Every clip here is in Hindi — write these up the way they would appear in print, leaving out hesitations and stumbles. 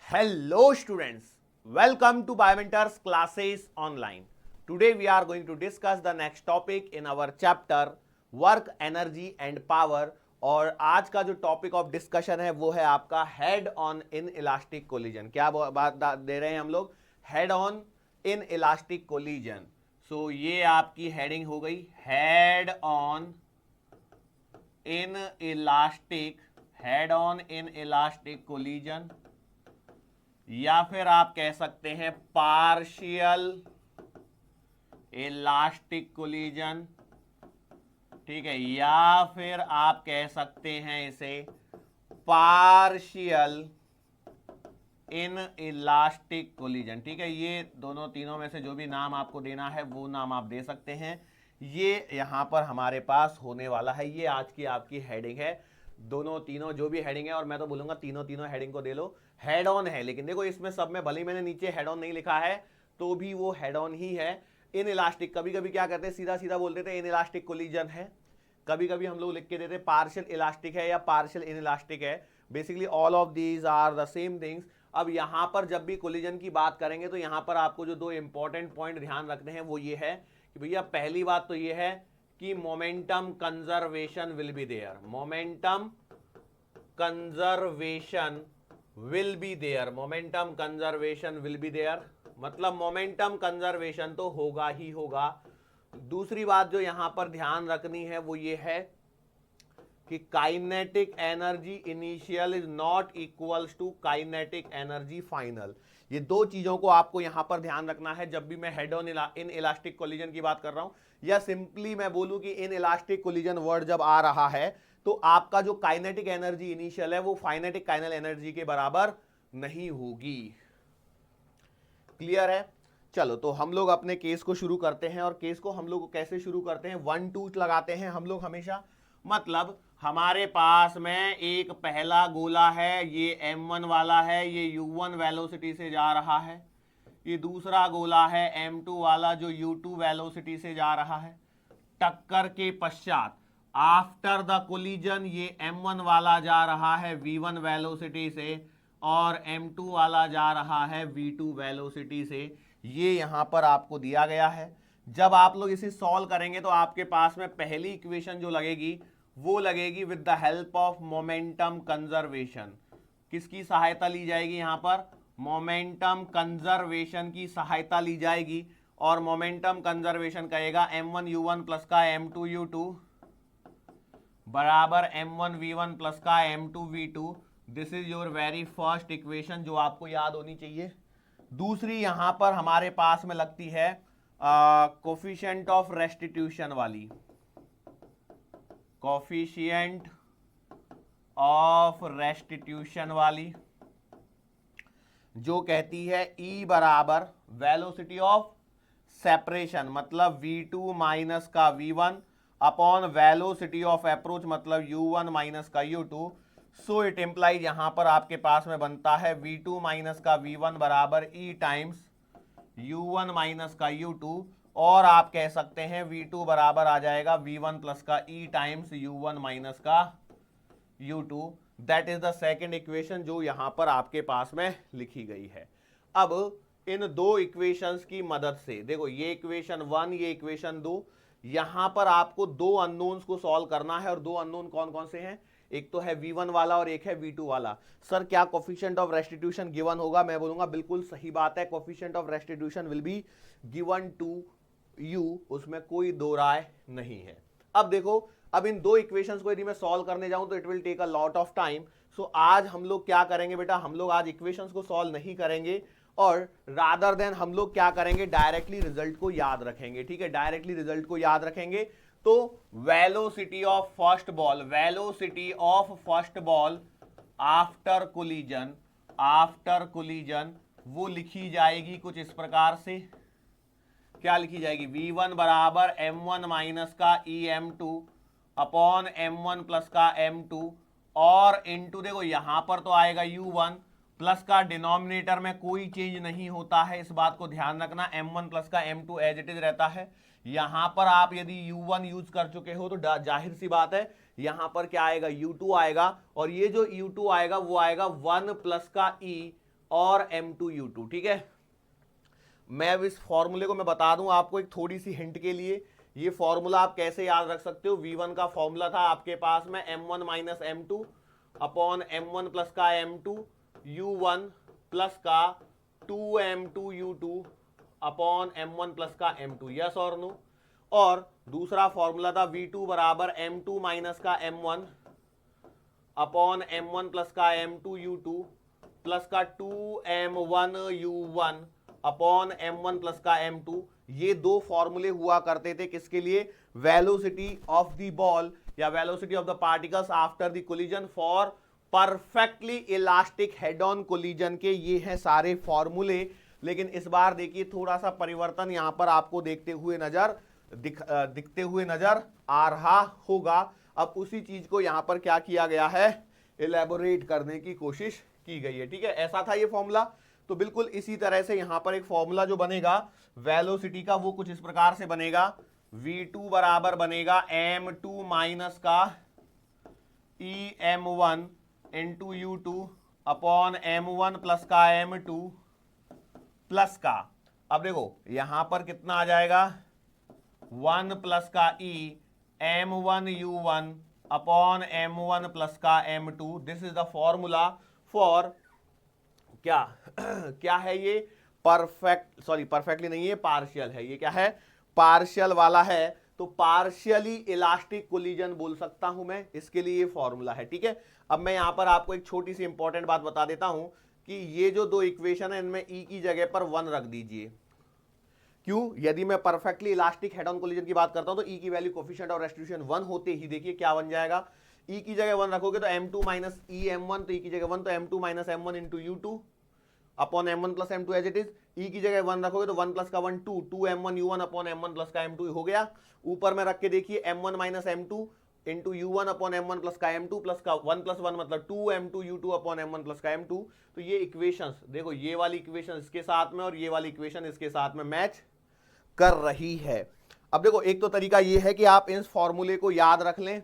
Hello students, welcome to Biomentors classes online. Today we are going to discuss the next topic in our chapter work, energy and power. और आज का जो टॉपिक ऑफ डिस्कशन है वो है आपका head on inelastic collision. क्या बात दे रहे हैं हम लोग? Head on inelastic collision. So ये आपकी हेडिंग हो गई, head on inelastic, head on inelastic collision, या फिर आप कह सकते हैं पार्शियल इलास्टिक कोलिजन, ठीक है, या फिर आप कह सकते हैं इसे पार्शियल इन इलास्टिक कोलिजन। ठीक है, ये दोनों तीनों में से जो भी नाम आपको देना है वो नाम आप दे सकते हैं। ये यहां पर हमारे पास होने वाला है, ये आज की आपकी हेडिंग है। दोनों तीनों जो भी हेडिंग है, और मैं तो बोलूंगा तीनों तीनों हेडिंग को दे लो। हेड ऑन है, लेकिन देखो इसमें सब में भले ही मैंने नीचे हेड ऑन नहीं लिखा है तो भी वो हेड ऑन ही है। इन इलास्टिक, कभी कभी क्या करते हैं सीधा सीधा बोल देते हैं इन इलास्टिक कोलिजन है, कभी कभी हम लोग लिख के देते पार्शियल इलास्टिक है या पार्शियल इन इलास्टिक है। Basically all of these are the same things. अब यहां पर जब भी कोलिजन की बात करेंगे तो यहां पर आपको जो दो इंपॉर्टेंट पॉइंट ध्यान रखने हैं वो ये है कि भैया पहली बात तो ये है कि momentum conservation will be there, momentum conservation will be there, momentum conservation will be there, मतलब मोमेंटम कंजर्वेशन तो होगा ही होगा। दूसरी बात जो यहां पर ध्यान रखनी है वो ये है कि kinetic energy initial is not equals to kinetic energy final. ये दो चीजों को आपको यहां पर ध्यान रखना है जब भी मैं head on inelastic collision की बात कर रहा हूं, या सिंपली मैं बोलूं कि इन इलास्टिक कोलिजन वर्ड जब आ रहा है तो आपका जो काइनेटिक एनर्जी इनिशियल है वो फाइनेटिक काइनल एनर्जी के बराबर नहीं होगी। क्लियर है? चलो तो हम लोग अपने केस को शुरू करते हैं। और केस को हम लोग कैसे शुरू करते हैं? 1 2 लगाते हैं हम लोग हमेशा। मतलब हमारे पास में एक पहला गोला है, ये m1 वाला है, ये u1 वेलोसिटी से जा रहा है। ये दूसरा गोला है m2 वाला जो u2 वेलोसिटी से जा रहा है। टक्कर के पश्चात आफ्टर द कोलिजन ये m1 वाला जा रहा है v1 वेलोसिटी से और m2 वाला जा रहा है v2 वेलोसिटी से। ये यहां पर आपको दिया गया है। जब आप लोग इसे सॉल्व करेंगे तो आपके पास में पहली इक्वेशन जो लगेगी वो लगेगी with the help of momentum conservation. किसकी सहायता ली जाएगी? यहां पर मोमेंटम कंजर्वेशन की सहायता ली जाएगी। और मोमेंटम कंजर्वेशन कहेगा m1 u1 प्लस का m2 u2 बराबर m1 v1 प्लस का m2 v2। This is your very first equation जो आपको याद होनी चाहिए। दूसरी यहां पर हमारे पास में लगती है कोफिशिएंट ऑफ रेस्टिट्यूशन वाली, कोफिशिएंट ऑफ रेस्टिट्यूशन वाली, जो कहती है E बराबर वेलोसिटी ऑफ सेपरेशन मतलब v2 माइनस का v1 upon velocity of approach मतलब u1 माइनस का u2। सो इट इंप्लाइज यहां पर आपके पास में बनता है v2 माइनस का v1 बराबर E टाइम्स u1 माइनस का u2, और आप कह सकते हैं v2 बराबर आ जाएगा v1 प्लस का E टाइम्स u1 माइनस का u2। That is the second equation जो यहां पर आपके पास में लिखी गई है। अब इन दो इक्वेशंस की मदद से देखो, ये इक्वेशन 1 ये इक्वेशन 2, यहां पर आपको दो अननोन्स को सॉल्व करना है। और दो अननोन कौन कौन से हैं? एक तो है v1 वाला और एक है v2 वाला। सर क्या कोफिशिएंट ऑफ रेस्टिट्यूशन गिवन होगा? मैं बोलूंगा बिल्कुल सही बात है, coefficient of restitution will be given to you, उसमें कोई दो राय नहीं है। अब देखो, अब इन दो इक्वेशंस को यदि मैं सॉल्व करने जाऊं तो it will take a lot of time. So आज हम लोग क्या करेंगे बेटा, हम लोग आज इक्वेशंस को सॉल्व नहीं करेंगे और रादर देन हम लोग क्या करेंगे, डायरेक्टली रिजल्ट को याद रखेंगे। ठीक है, डायरेक्टली रिजल्ट को याद रखेंगे। तो velocity of first ball, velocity of first ball after collision, after collision वो लिखी जाएगी कुछ इस प्रकार से। क्या लिखी जाएगी? v1 बराबर m1 माइनस का em2 अपॉन m1 प्लस का m2 और इनटू देखो यहां पर तो आएगा u1 प्लस का डिनोमिनेटर में कोई चेंज नहीं होता है, इस बात को ध्यान रखना। m1 प्लस का m2 एज इट इज रहता है। यहां पर आप यदि u1 यूज कर चुके हो तो जाहिर सी बात है यहां पर क्या आएगा, u2 आएगा। और ये जो u2 आएगा वो आएगा 1 प्लस का e और M2U2, ठीक है। मैं अब इस फॉर्मूले को मैं बता दूं आपको एक थोड़ी सी हिंट के लिए। ये फॉर्मूला आप कैसे याद रख सकते हो, V1 का फॉर्मूला था आपके पास में M1 minus M2 upon M1 plus का M2 U1 प्लस का 2M2U2 अपॉन M1 प्लस का M2, यस और नो। और दूसरा फॉर्मूला था V2 बराबर M2 माइनस का M1 अपॉन M1 प्लस का M2U2 प्लस का 2M1U1 अपॉन M1 प्लस का M2। ये दो फॉर्मूले हुआ करते थे किसके लिए, वेलोसिटी ऑफ द बॉल या velocity of the particles after the collision for perfectly elastic head on collision के। ये हैं सारे फॉर्मूले। लेकिन इस बार देखिए थोड़ा सा परिवर्तन यहां पर आपको दिखते हुए नजर आ रहा होगा। अब उसी चीज को यहां पर क्या किया गया है, इलेबोरेट करने की कोशिश की गई है, ठीक है। ऐसा था ये फॉर्मूला, तो बिल्कुल इसी तरह से यहां पर एक फॉर्मूला जो बनेगा वेलोसिटी का वो कुछ इस प्रकार से बनेगा। V2 बराबर बनेगा M2 माइनस का EM1 into U2 upon M1 plus का M2 प्लस का, अब देखो यहां पर कितना आ जाएगा, 1 प्लस का E M1U1 upon M1 plus का M2। This is the formula for क्या क्या है ये, परफेक्टली नहीं है, पार्शियल है। ये क्या है, पार्शियल वाला है, तो पार्शियली इलास्टिक कोलिजन बोल सकता हूं मैं, इसके लिए ये फॉर्मूला है, ठीक है। अब मैं यहां पर आपको एक छोटी सी इंपॉर्टेंट बात बता देता हूं कि ये जो दो इक्वेशन है इनमें E की जगह पर 1 रख दीजिए। क्यों, यदि मैं perfectly elastic head on collision की बात करता हूं तो E की वैल्यू कोफिशिएंट ऑफ रेस्टिट्यूशन 1 होते ही देखिए क्या बन जाएगा, E की जगह 1 रखोगे तो M2 माइनस EM1, तो E की जगह 1 तो M2 minus M1 into U2 upon M1 plus M2 as it is. E की जगह 1 रखोगे तो 1 प्लस का 1 2M1U1 अपॉन M1 प्लस का M2 हो गया। ऊपर में रख के देखिए M1 minus M2 into U1 upon M1 plus का M2 प्लस का 1 प्लस 1 मतलब 2M2U2 अपॉन M1 प्लस का M2। तो ये इक्वेशंस देखो, ये वाली इक्वेशन इसके साथ में और ये वाली इक्वेशन इसके साथ में मैच कर रही है। अब देखो एक तो तरीका ये है कि आप इस फॉर्मूले को याद रख लें।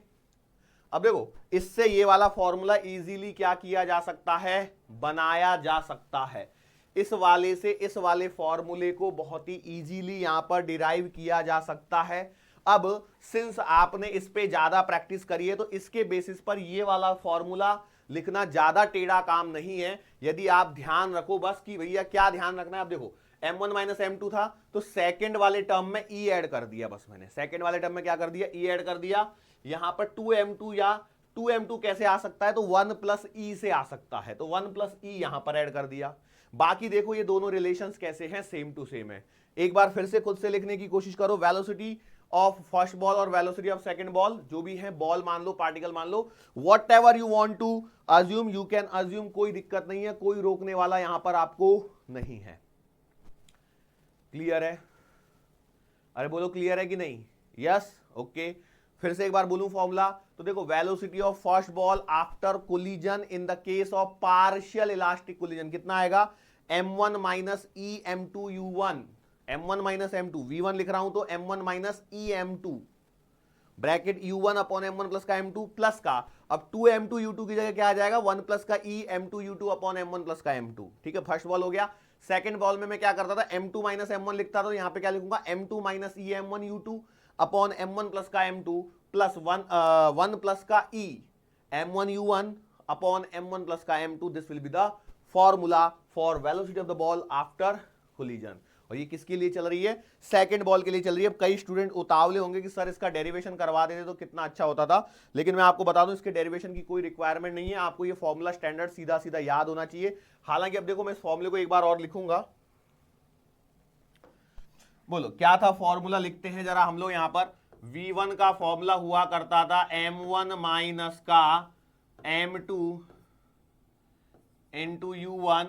अब देखो इससे ये वाला फॉर्मूला इजीली क्या किया जा सकता है, बनाया जा सकता है। इस वाले से इस वाले फॉर्मूले को बहुत ही इजीली यहां पर डिराइव किया जा सकता है। अब सिंस आपने इस पे ज्यादा प्रैक्टिस करी है तो इसके बेसिस पर ये वाला फॉर्मूला लिखना ज्यादा टेढ़ा काम नहीं है। यदि आप ध्यान रखो बस कि भैया क्या ध्यान रखना है। अब देखो M1 माइनस M2 था तो सेकंड वाले टर्म में E ऐड कर दिया, बस मैंने सेकंड वाले टर्म में क्या कर दिया, E ऐड कर दिया। यहां पर 2M2 या 2M2 कैसे आ सकता है, तो 1 प्लस E से आ सकता है, तो 1 प्लस E यहां पर ऐड कर दिया। बाकी देखो ये दोनों रिलेशंस कैसे हैं, सेम टू सेम है। एक बार फिर से खुद से लिखने की कोशिश करो, वेलोसिटी ऑफ फर्स्ट बॉल और वेलोसिटी ऑफ सेकंड बॉल, जो भी है बॉल मान लो, पार्टिकल मान लो, whatever you want to assume you can assume, कोई दिक्कत नहीं है, कोई रोकने वाला यहां पर आपको नहीं है। क्लियर है, अरे बोलो क्लियर है कि नहीं, यस ओके। फिर से एक बार बोलूं फॉर्मूला, तो देखो velocity of first ball after collision in the case of partial elastic collision कितना आएगा, M1 minus E M2 U1, M1 minus M2, V1 लिख रहा हूं तो M1 minus E M2 bracket U1 upon M1 plus का M2 प्लस का, अब 2M2 U2 की जगह क्या आ जाएगा, 1 प्लस का E M2 U2 upon M1 plus का M2, ठीक है। फर्स्ट बॉल हो गया। सेकंड बॉल में मैं क्या करता था, M2 माइनस M1 लिखता था, तो यहां पे क्या लिखूंगा, M2 minus E M1 U2 upon M1 plus का M2 प्लस 1 प्लस का E M1 U1 upon M1 plus का M2। This will be the formula for velocity of the ball after collision. और ये किसके लिए चल रही है, सेकंड बॉल के लिए चल रही है। अब कई स्टूडेंट उतावले होंगे कि सर इसका डेरिवेशन करवा देते तो कितना अच्छा होता था, लेकिन मैं आपको बता दूं इसके डेरिवेशन की कोई रिक्वायरमेंट नहीं है, आपको ये फॉर्मूला स्टैंडर्ड सीधा सीधा याद होना चाहिए। हालांकि अब देखो मैं इस फॉर्मूले को एक बार और लिखूंगा, बोलो क्या था फॉर्मूला, लिखते हैं जरा हम लोग। यहां पर V1 का फॉर्मूला हुआ करता था M1 माइनस का M2 into U1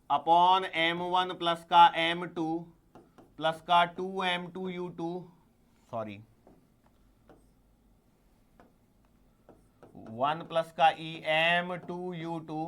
upon M1 plus का M2 प्लस का 2M2U2, सॉरी 1 प्लस का E M2U2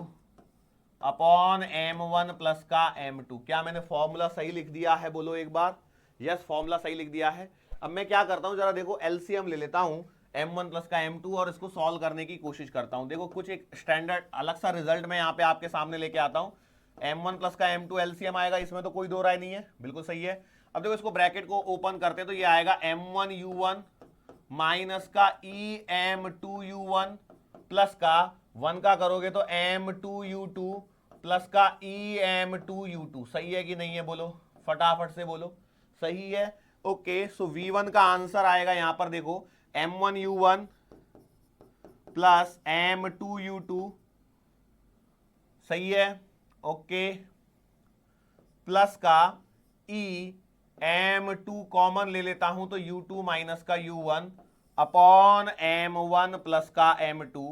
upon M1 plus का M2। क्या मैंने फॉर्मूला सही लिख दिया है, बोलो एक बार, यस फॉर्मूला सही लिख दिया है। अब मैं क्या करता हूं, जरा देखो एलसीएम ले लेता हूं M1 प्लस का M2 और इसको सॉल्व करने की कोशिश करता हूं। देखो कुछ एक स्टैंडर्ड अलग सा रिजल्ट मैं यहां पे आपके सामने लेके आता हूं। m1 प्लस का m2 एलसीएम आएगा, इसमें तो कोई दो राय नहीं है, बिल्कुल सही है। अब देखो इसको ब्रैकेट को ओपन करते हैं तो ये आएगा m1 u1 माइनस का em2 u1 प्लस का 1 का करोगे तो m2 u2 प्लस का em2 u2। सही है कि नहीं है, बोलो फटाफट से बोलो, सही है। ओके, सो v1 का आंसर आएगा यहां पर देखो m1 u1 plus m2 u2, सही है। ओके, प्लस का m2 कॉमन ले लेता हूं तो u2 माइनस का u1 अपॉन m1 प्लस का m2।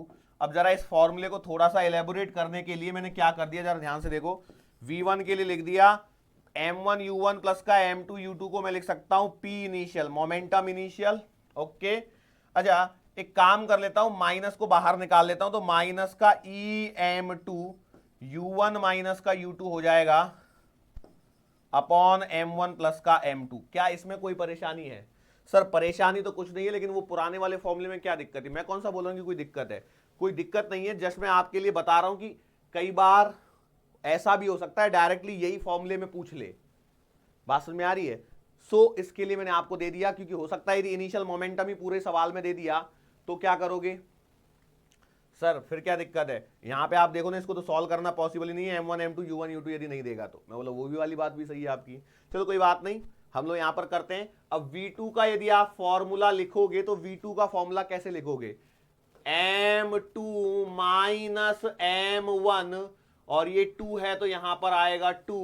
अब जरा इस फॉर्मूले को थोड़ा सा एलेबोरेट करने के लिए मैंने क्या कर दिया, जरा ध्यान से देखो। v1 के लिए लिख दिया m1 u1 प्लस का m2 u2 को मैं लिख सकता हूं p initial, momentum initial. Okay, अच्छा एक काम कर लेता हूं, माइनस को बाहर निकाल लेता हूं तो माइनस का em2 u1 माइनस का u2 हो जाएगा अपॉन m1 प्लस का m2। क्या इसमें कोई परेशानी है? सर परेशानी तो कुछ नहीं है, लेकिन वो पुराने वाले फॉर्मूले में क्या दिक्कत है? मैं कौन सा बोल रहा हूं कि कोई दिक्कत है? कोई दिक्कत नहीं है, जस्ट मैं आपके लिए बता रहा हूं कि कई बार ऐसा भी हो सकता है डायरेक्टली यही फॉर्मूले में पूछ ले। बात समझ में आ रही है? सो इसके लिए मैंने आपको दे दिया, क्योंकि हो सकता है यदि इनिशियल मोमेंटम ही पूरे सवाल में दे दिया तो क्या करोगे सर, फिर क्या दिक्कत है? यहां पे आप देखो ना, इसको तो सॉल्व करना पॉसिबल ही नहीं है, m1 m2 u1 u2 यदि नहीं देगा तो। मैं बोला वो भी वाली बात भी सही है आपकी, चलो कोई बात नहीं, हम लोग यहां पर करते हैं। अब v2 का यदि आप फॉर्मूला लिखोगे तो v2 का फॉर्मूला कैसे लिखोगे? m2 माइनस m1, और ये 2 है तो यहां पर आएगा 2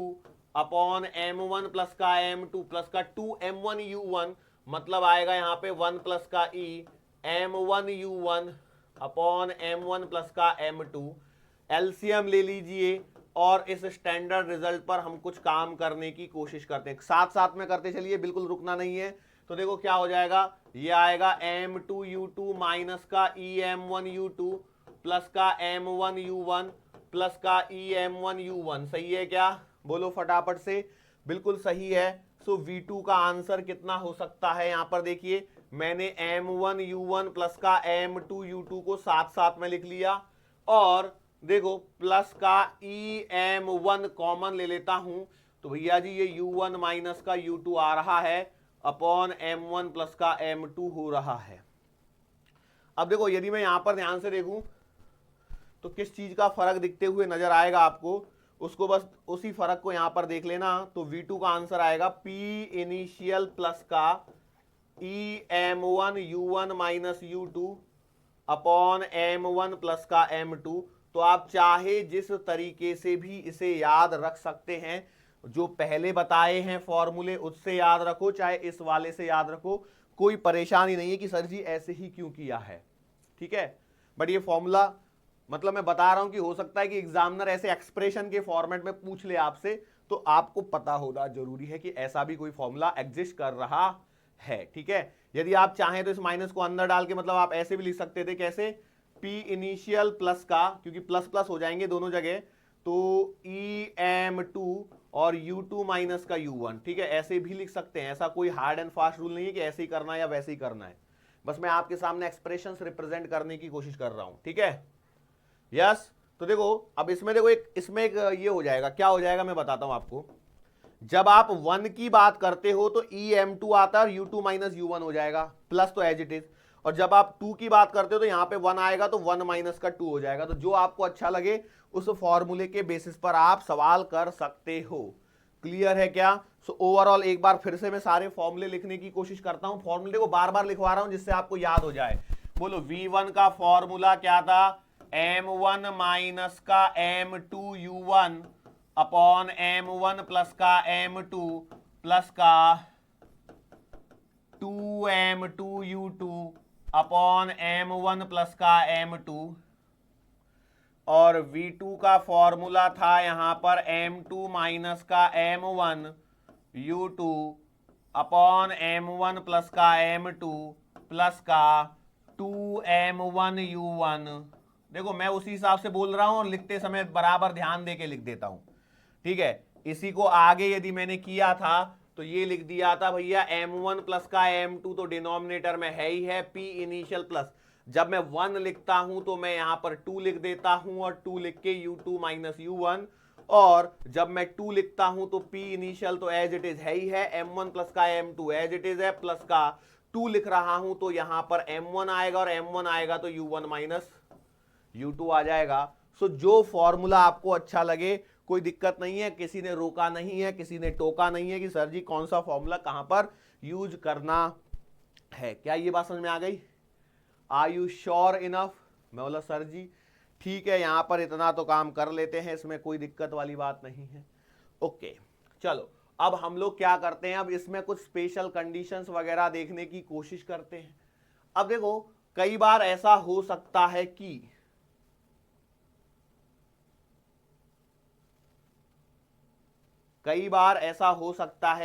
अपॉन m1 प्लस का m2 प्लस का 2m1 u1, मतलब आएगा यहां पे 1 प्लस का e m1 u1 upon m1 plus का m2। एलसीएम ले लीजिए और इस स्टैंडर्ड रिजल्ट पर हम कुछ काम करने की कोशिश करते हैं, साथ साथ में करते चलिए, बिल्कुल रुकना नहीं है। तो देखो क्या हो जाएगा, ये आएगा m2 u2 माइनस का em1 u2 प्लस का m1 u1 प्लस का em1 u1। सही है क्या? बोलो फटाफट से। बिल्कुल सही है। सो v2 का आंसर कितना हो सकता है? यहां पर देखिए मैंने m1 u1 प्लस का m2 u2 को साथ साथ में लिख लिया, और देखो प्लस का em1 कॉमन ले लेता हूं तो भैया जी ये u1 माइनस का u2 आ रहा है अपॉन m1 प्लस का m2 हो रहा है। अब देखो यदि मैं यहां पर ध्यान से देखूं तो किस चीज का फर्क दिखते हुए नजर आएगा आपको, उसको बस उसी फर्क को यहां पर देख लेना। तो v2 का आंसर आएगा p इनिशियल प्लस का em1 u1 minus u2 upon m1 plus का m2। तो आप चाहे जिस तरीके से भी इसे याद रख सकते हैं, जो पहले बताए हैं फॉर्मूले उससे याद रखो, चाहे इस वाले से याद रखो, कोई परेशानी नहीं है कि सर जी ऐसे ही क्यों किया है, ठीक है। बट ये फॉर्मूला मतलब मैं बता रहा हूं कि हो सकता है कि एग्जामिनर ऐसे एक्सप्रेशन के फॉर्मेट में पूछ ले आपसे, तो आपको पता होना जरूरी है कि ऐसा भी कोई फॉर्मूला एग्जिस्ट कर रहा है, ठीक है। यदि आप चाहें तो इस माइनस को अंदर डाल के मतलब आप ऐसे भी लिख सकते थे, कैसे? p इनिशियल प्लस का, क्योंकि प्लस प्लस हो जाएंगे दोनों जगह, तो em2 और u2 माइनस का u1, ठीक है, ऐसे भी लिख सकते हैं। ऐसा कोई हार्ड एंड फास्ट रूल नहीं है कि ऐसे ही करना है या वैसे ही करना है, बस मैं आपके सामने एक्सप्रेशंस रिप्रेजेंट करने की कोशिश कर रहा हूं, ठीक है। यस, तो देखो अब इसमें देखो इसमें एक ये हो जाएगा, क्या हो जाएगा मैं बताता हूं आपको। जब आप 1 की बात करते हो तो em2 आता है और u2 माइनस u1 हो जाएगा, प्लस तो एज इट इज। और जब आप 2 की बात करते हो तो यहां पे 1 आएगा तो 1 माइनस का 2 हो जाएगा। तो जो आपको अच्छा लगे उस फॉर्मूले के बेसिस पर आप सवाल कर सकते हो। क्लियर है क्या? सो ओवरऑल एक बार फिर से मैं सारे फॉर्मूले लिखने की कोशिश करता हूं, फॉर्मूले को बार बार लिखवा रहा हूं जिससे आपको याद हो जाए। बोलो v1 का फॉर्मूला क्या था? m1 माइनस का m2 u1 upon m1 plus का m2 प्लस का 2m2 u2 upon m1 plus का m2, और v2 का फॉर्मूला था यहां पर m2 माइनस का m1 u2 upon m1 plus का m2 प्लस का 2m1 u1। देखो मैं उसी हिसाब से बोल रहा हूं और लिखते समय बराबर ध्यान दे के लिख देता हूं, ठीक है। इसी को आगे यदि मैंने किया था तो ये लिख दिया था भैया m1 प्लस का m2 तो डिनोमिनेटर में है ही है p इनिशियल प्लस, जब मैं 1 लिखता हूं तो मैं यहां पर 2 लिख देता हूं और 2 लिख के u2 माइनस u1, और जब मैं 2 लिखता हूं तो P इनिशियल तो एज इट इज है ही है, M1 प्लस का M2 एज इट इज है, प्लस का 2 लिख रहा हूं तो यहां पर M1 आएगा और M1 आएगा तो U1 माइनस U2 आ जाएगा। सो जो फॉर्मूला आपको अच्छा लगे, कोई दिक्कत नहीं है, किसी ने रोका नहीं है, किसी ने टोका नहीं है कि सर जी कौन सा फॉर्मूला कहां पर यूज करना है। क्या ये बात समझ में आ गई? Are you sure enough? मैं बोला सर जी ठीक है, यहां पर इतना तो काम कर लेते हैं, इसमें कोई दिक्कत वाली बात नहीं है। ओके चलो, अब हम लोग क्या करते हैं, अब इसमें कुछ स्पेशल कंडीशंस वगैरह देखने की कोशिश करते हैं। अब देखो कई बार ऐसा हो सकता है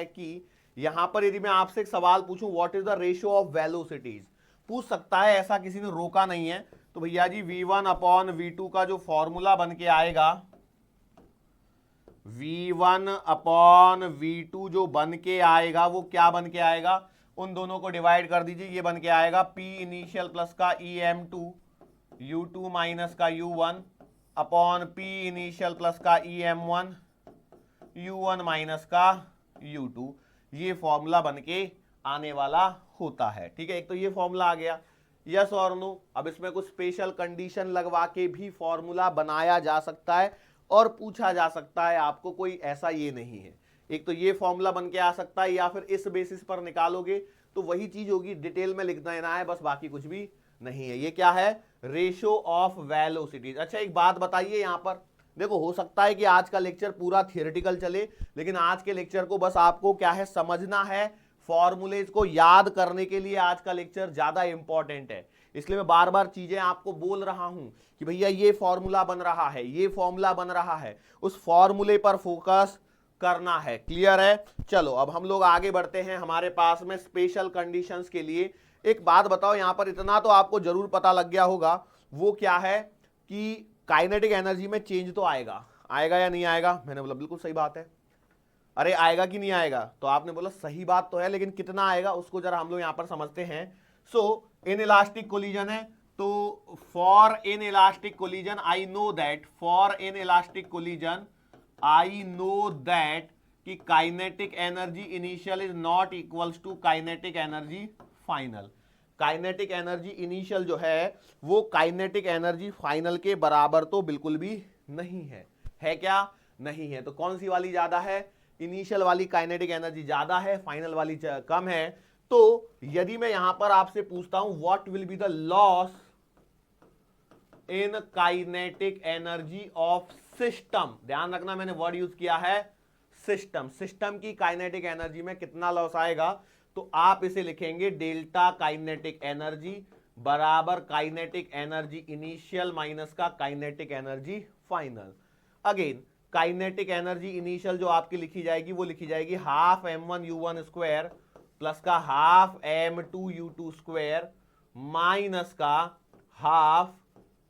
कि यहां पर यदि मैं आपसे एक सवाल पूछूं what is the ratio of velocities, पूछ सकता है, ऐसा किसी ने रोका नहीं है। तो भैया जी V1 अपॉन V2 का जो फॉर्मूला बन के आएगा, V1 अपॉन V2 जो बन के आएगा वो क्या बन के आएगा, उन दोनों को डिवाइड कर दीजिए, ये बन के आएगा P इनिशियल प्लस का EM2 U2 माइनस का U1 upon P initial plus का EM1 U1 माइनस का U2। ये फॉर्मूला बन के आने वाला होता है। ठीक है, एक तो ये फॉर्मूला आ गया, यस और नो। अब इसमें कुछ स्पेशल कंडीशन लगवा के भी फॉर्मूला बनाया जा सकता है और पूछा जा सकता है आपको, कोई ऐसा ये नहीं है। एक तो ये फॉर्मूला बन के आ सकता है, या फिर इस बेसिस पर निकालोगे तो वही चीज होगी, डिटेल में लिख देना है बस, बाकी कुछ भी नहीं है। ये क्या है, रेशियो ऑफ वेलोसिटीज। अच्छा एक बात बताइए, यहां पर देखो हो सकता है कि आज का लेक्चर पूरा थियोरेटिकल चले, लेकिन आज के लेक्चर को बस आपको क्या है समझना है, फॉर्मूलेज को याद करने के लिए आज का लेक्चर ज्यादा इंपॉर्टेंट है। इसलिए मैं बार बार चीजें आपको बोल रहा हूं कि भैया ये फॉर्मूला बन रहा है, ये फॉर्मूला बन रहा है, उस फॉर्मूले पर फोकस करना है। क्लियर है? चलो अब हम लोग आगे बढ़ते हैं। हमारे पास में स्पेशल कंडीशंस के लिए एक बात बताओ, यहां पर इतना तो आपको जरूर पता लग गया होगा, वो क्या है कि काइनेटिक एनर्जी में चेंज तो आएगा, आएगा या नहीं आएगा? मैंने बोला बिल्कुल सही बात है। अरे आएगा कि नहीं आएगा? तो आपने बोला सही बात तो है, लेकिन कितना आएगा उसको जरा हम लोग यहां पर समझते हैं। सो इन इलास्टिक कोलिजन है, तो for inelastic collision I know that, for inelastic collision I know that कि kinetic energy initial is not equals to kinetic energy final. Kinetic energy initial जो है वो काइनेटिक एनर्जी फाइनल के बराबर तो बिल्कुल भी नहीं है क्या? नहीं है। तो कौन सी वाली ज्यादा है? इनिशियल वाली काइनेटिक एनर्जी ज्यादा है, फाइनल वाली कम है। तो यदि मैं यहां पर आपसे पूछता हूं what will be the loss in kinetic energy of system, ध्यान रखना मैंने वर्ड यूज किया है सिस्टम, सिस्टम की काइनेटिक एनर्जी में कितना लॉस आएगा, तो आप इसे लिखेंगे डेल्टा काइनेटिक एनर्जी बराबर काइनेटिक एनर्जी इनिशियल माइनस का kinetic energy final. Again kinetic energy initial जो आपकी लिखी जाएगी वो लिखी जाएगी half m1 u1 square plus का half m2 u2 square minus का half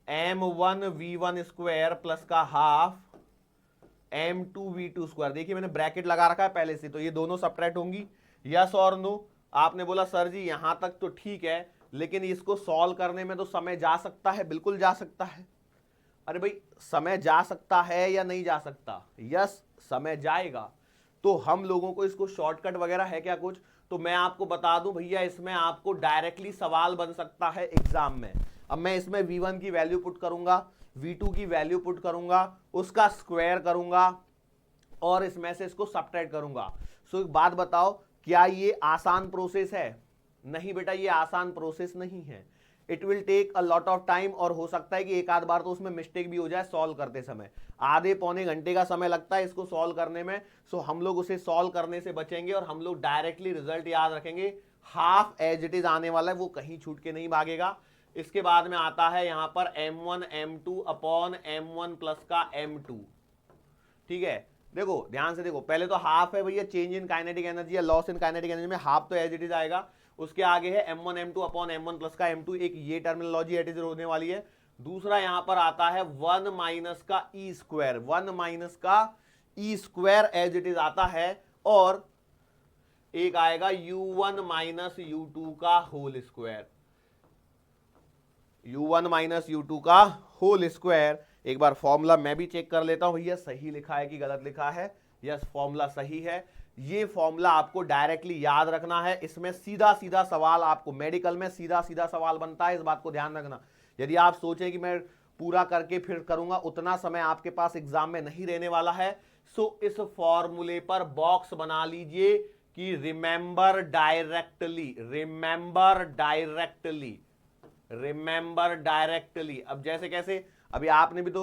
m1 v1 square plus का हाफ m2 v2 स्क्वायर। देखिए मैंने ब्रैकेट लगा रखा है पहले से, तो ये दोनों सब्ट्रैक्ट होंगी। यस और नो? आपने बोला सर जी यहां तक तो ठीक है, लेकिन इसको सॉल्व करने में तो समय जा सकता है। बिल्कुल जा सकता है। अरे भाई समय जा सकता है या नहीं जा सकता? यस समय जाएगा। तो हम लोगों को इसको शॉर्टकट वगैरह है क्या कुछ? तो मैं आपको बता दूं भैया, इसमें आपको डायरेक्टली सवाल बन सकता है एग्जाम में। अब मैं इसमें V1 की वैल्यू पुट करूंगा, V2 की वैल्यू पुट करूंगा, उसका स्क्वायर करूंगा और इसमें से इसको सब्ट्रैक्ट करूंगा। सो एक बात बताओ, क्या ये आसान प्रोसेस है? नहीं बेटा, ये आसान प्रोसेस नहीं है। It will take a lot of time, और हो सकता है कि एक आध बार तो उसमें मिस्टेक भी हो जाए सॉल्व करते समय। आधे पौने घंटे का समय लगता है इसको सॉल्व करने में। सो हम लोग उसे सॉल्व करने से बचेंगे और हम लोग डायरेक्टली रिजल्ट याद रखेंगे। हाफ एज इट इज आने वाला है, वो कहीं छूट के नहीं भागेगा। इसके बाद में आता है यहां पर m1 m2 upon m1 plus का m2। ठीक है, देखो ध्यान से देखो, पहले तो हाफ है भैया, चेंज इन काइनेटिक एनर्जी या लॉस इन काइनेटिक एनर्जी में हाफ तो एज इट इज आएगा। उसके आगे है m1 m2 upon m1 plus का m2, एक ये टर्मिनोलॉजी एट इज होने वाली है। दूसरा यहां पर आता है 1 माइनस का ई स्क्वायर, 1 माइनस का E square as it is आता है, और एक आएगा u1 माइनस u2 का whole square, u1 minus u2 का होल स्क्वायर। एक बार फॉर्मूला मैं भी चेक कर लेता हूं भैया सही लिखा है कि गलत लिखा है। यस, फॉर्मूला सही है। ये फॉर्मूला आपको डायरेक्टली याद रखना है। इसमें सीधा सीधा सवाल आपको, मेडिकल में सीधा सीधा सवाल बनता है, इस बात को ध्यान रखना। यदि आप सोचें कि मैं पूरा करके फिर करूंगा, उतना समय आपके पास एग्जाम में नहीं रहने वाला है। सो इस फॉर्मूले पर बॉक्स बना लीजिए कि remember directly, remember directly, remember directly. अब जैसे कैसे, अभी आपने भी तो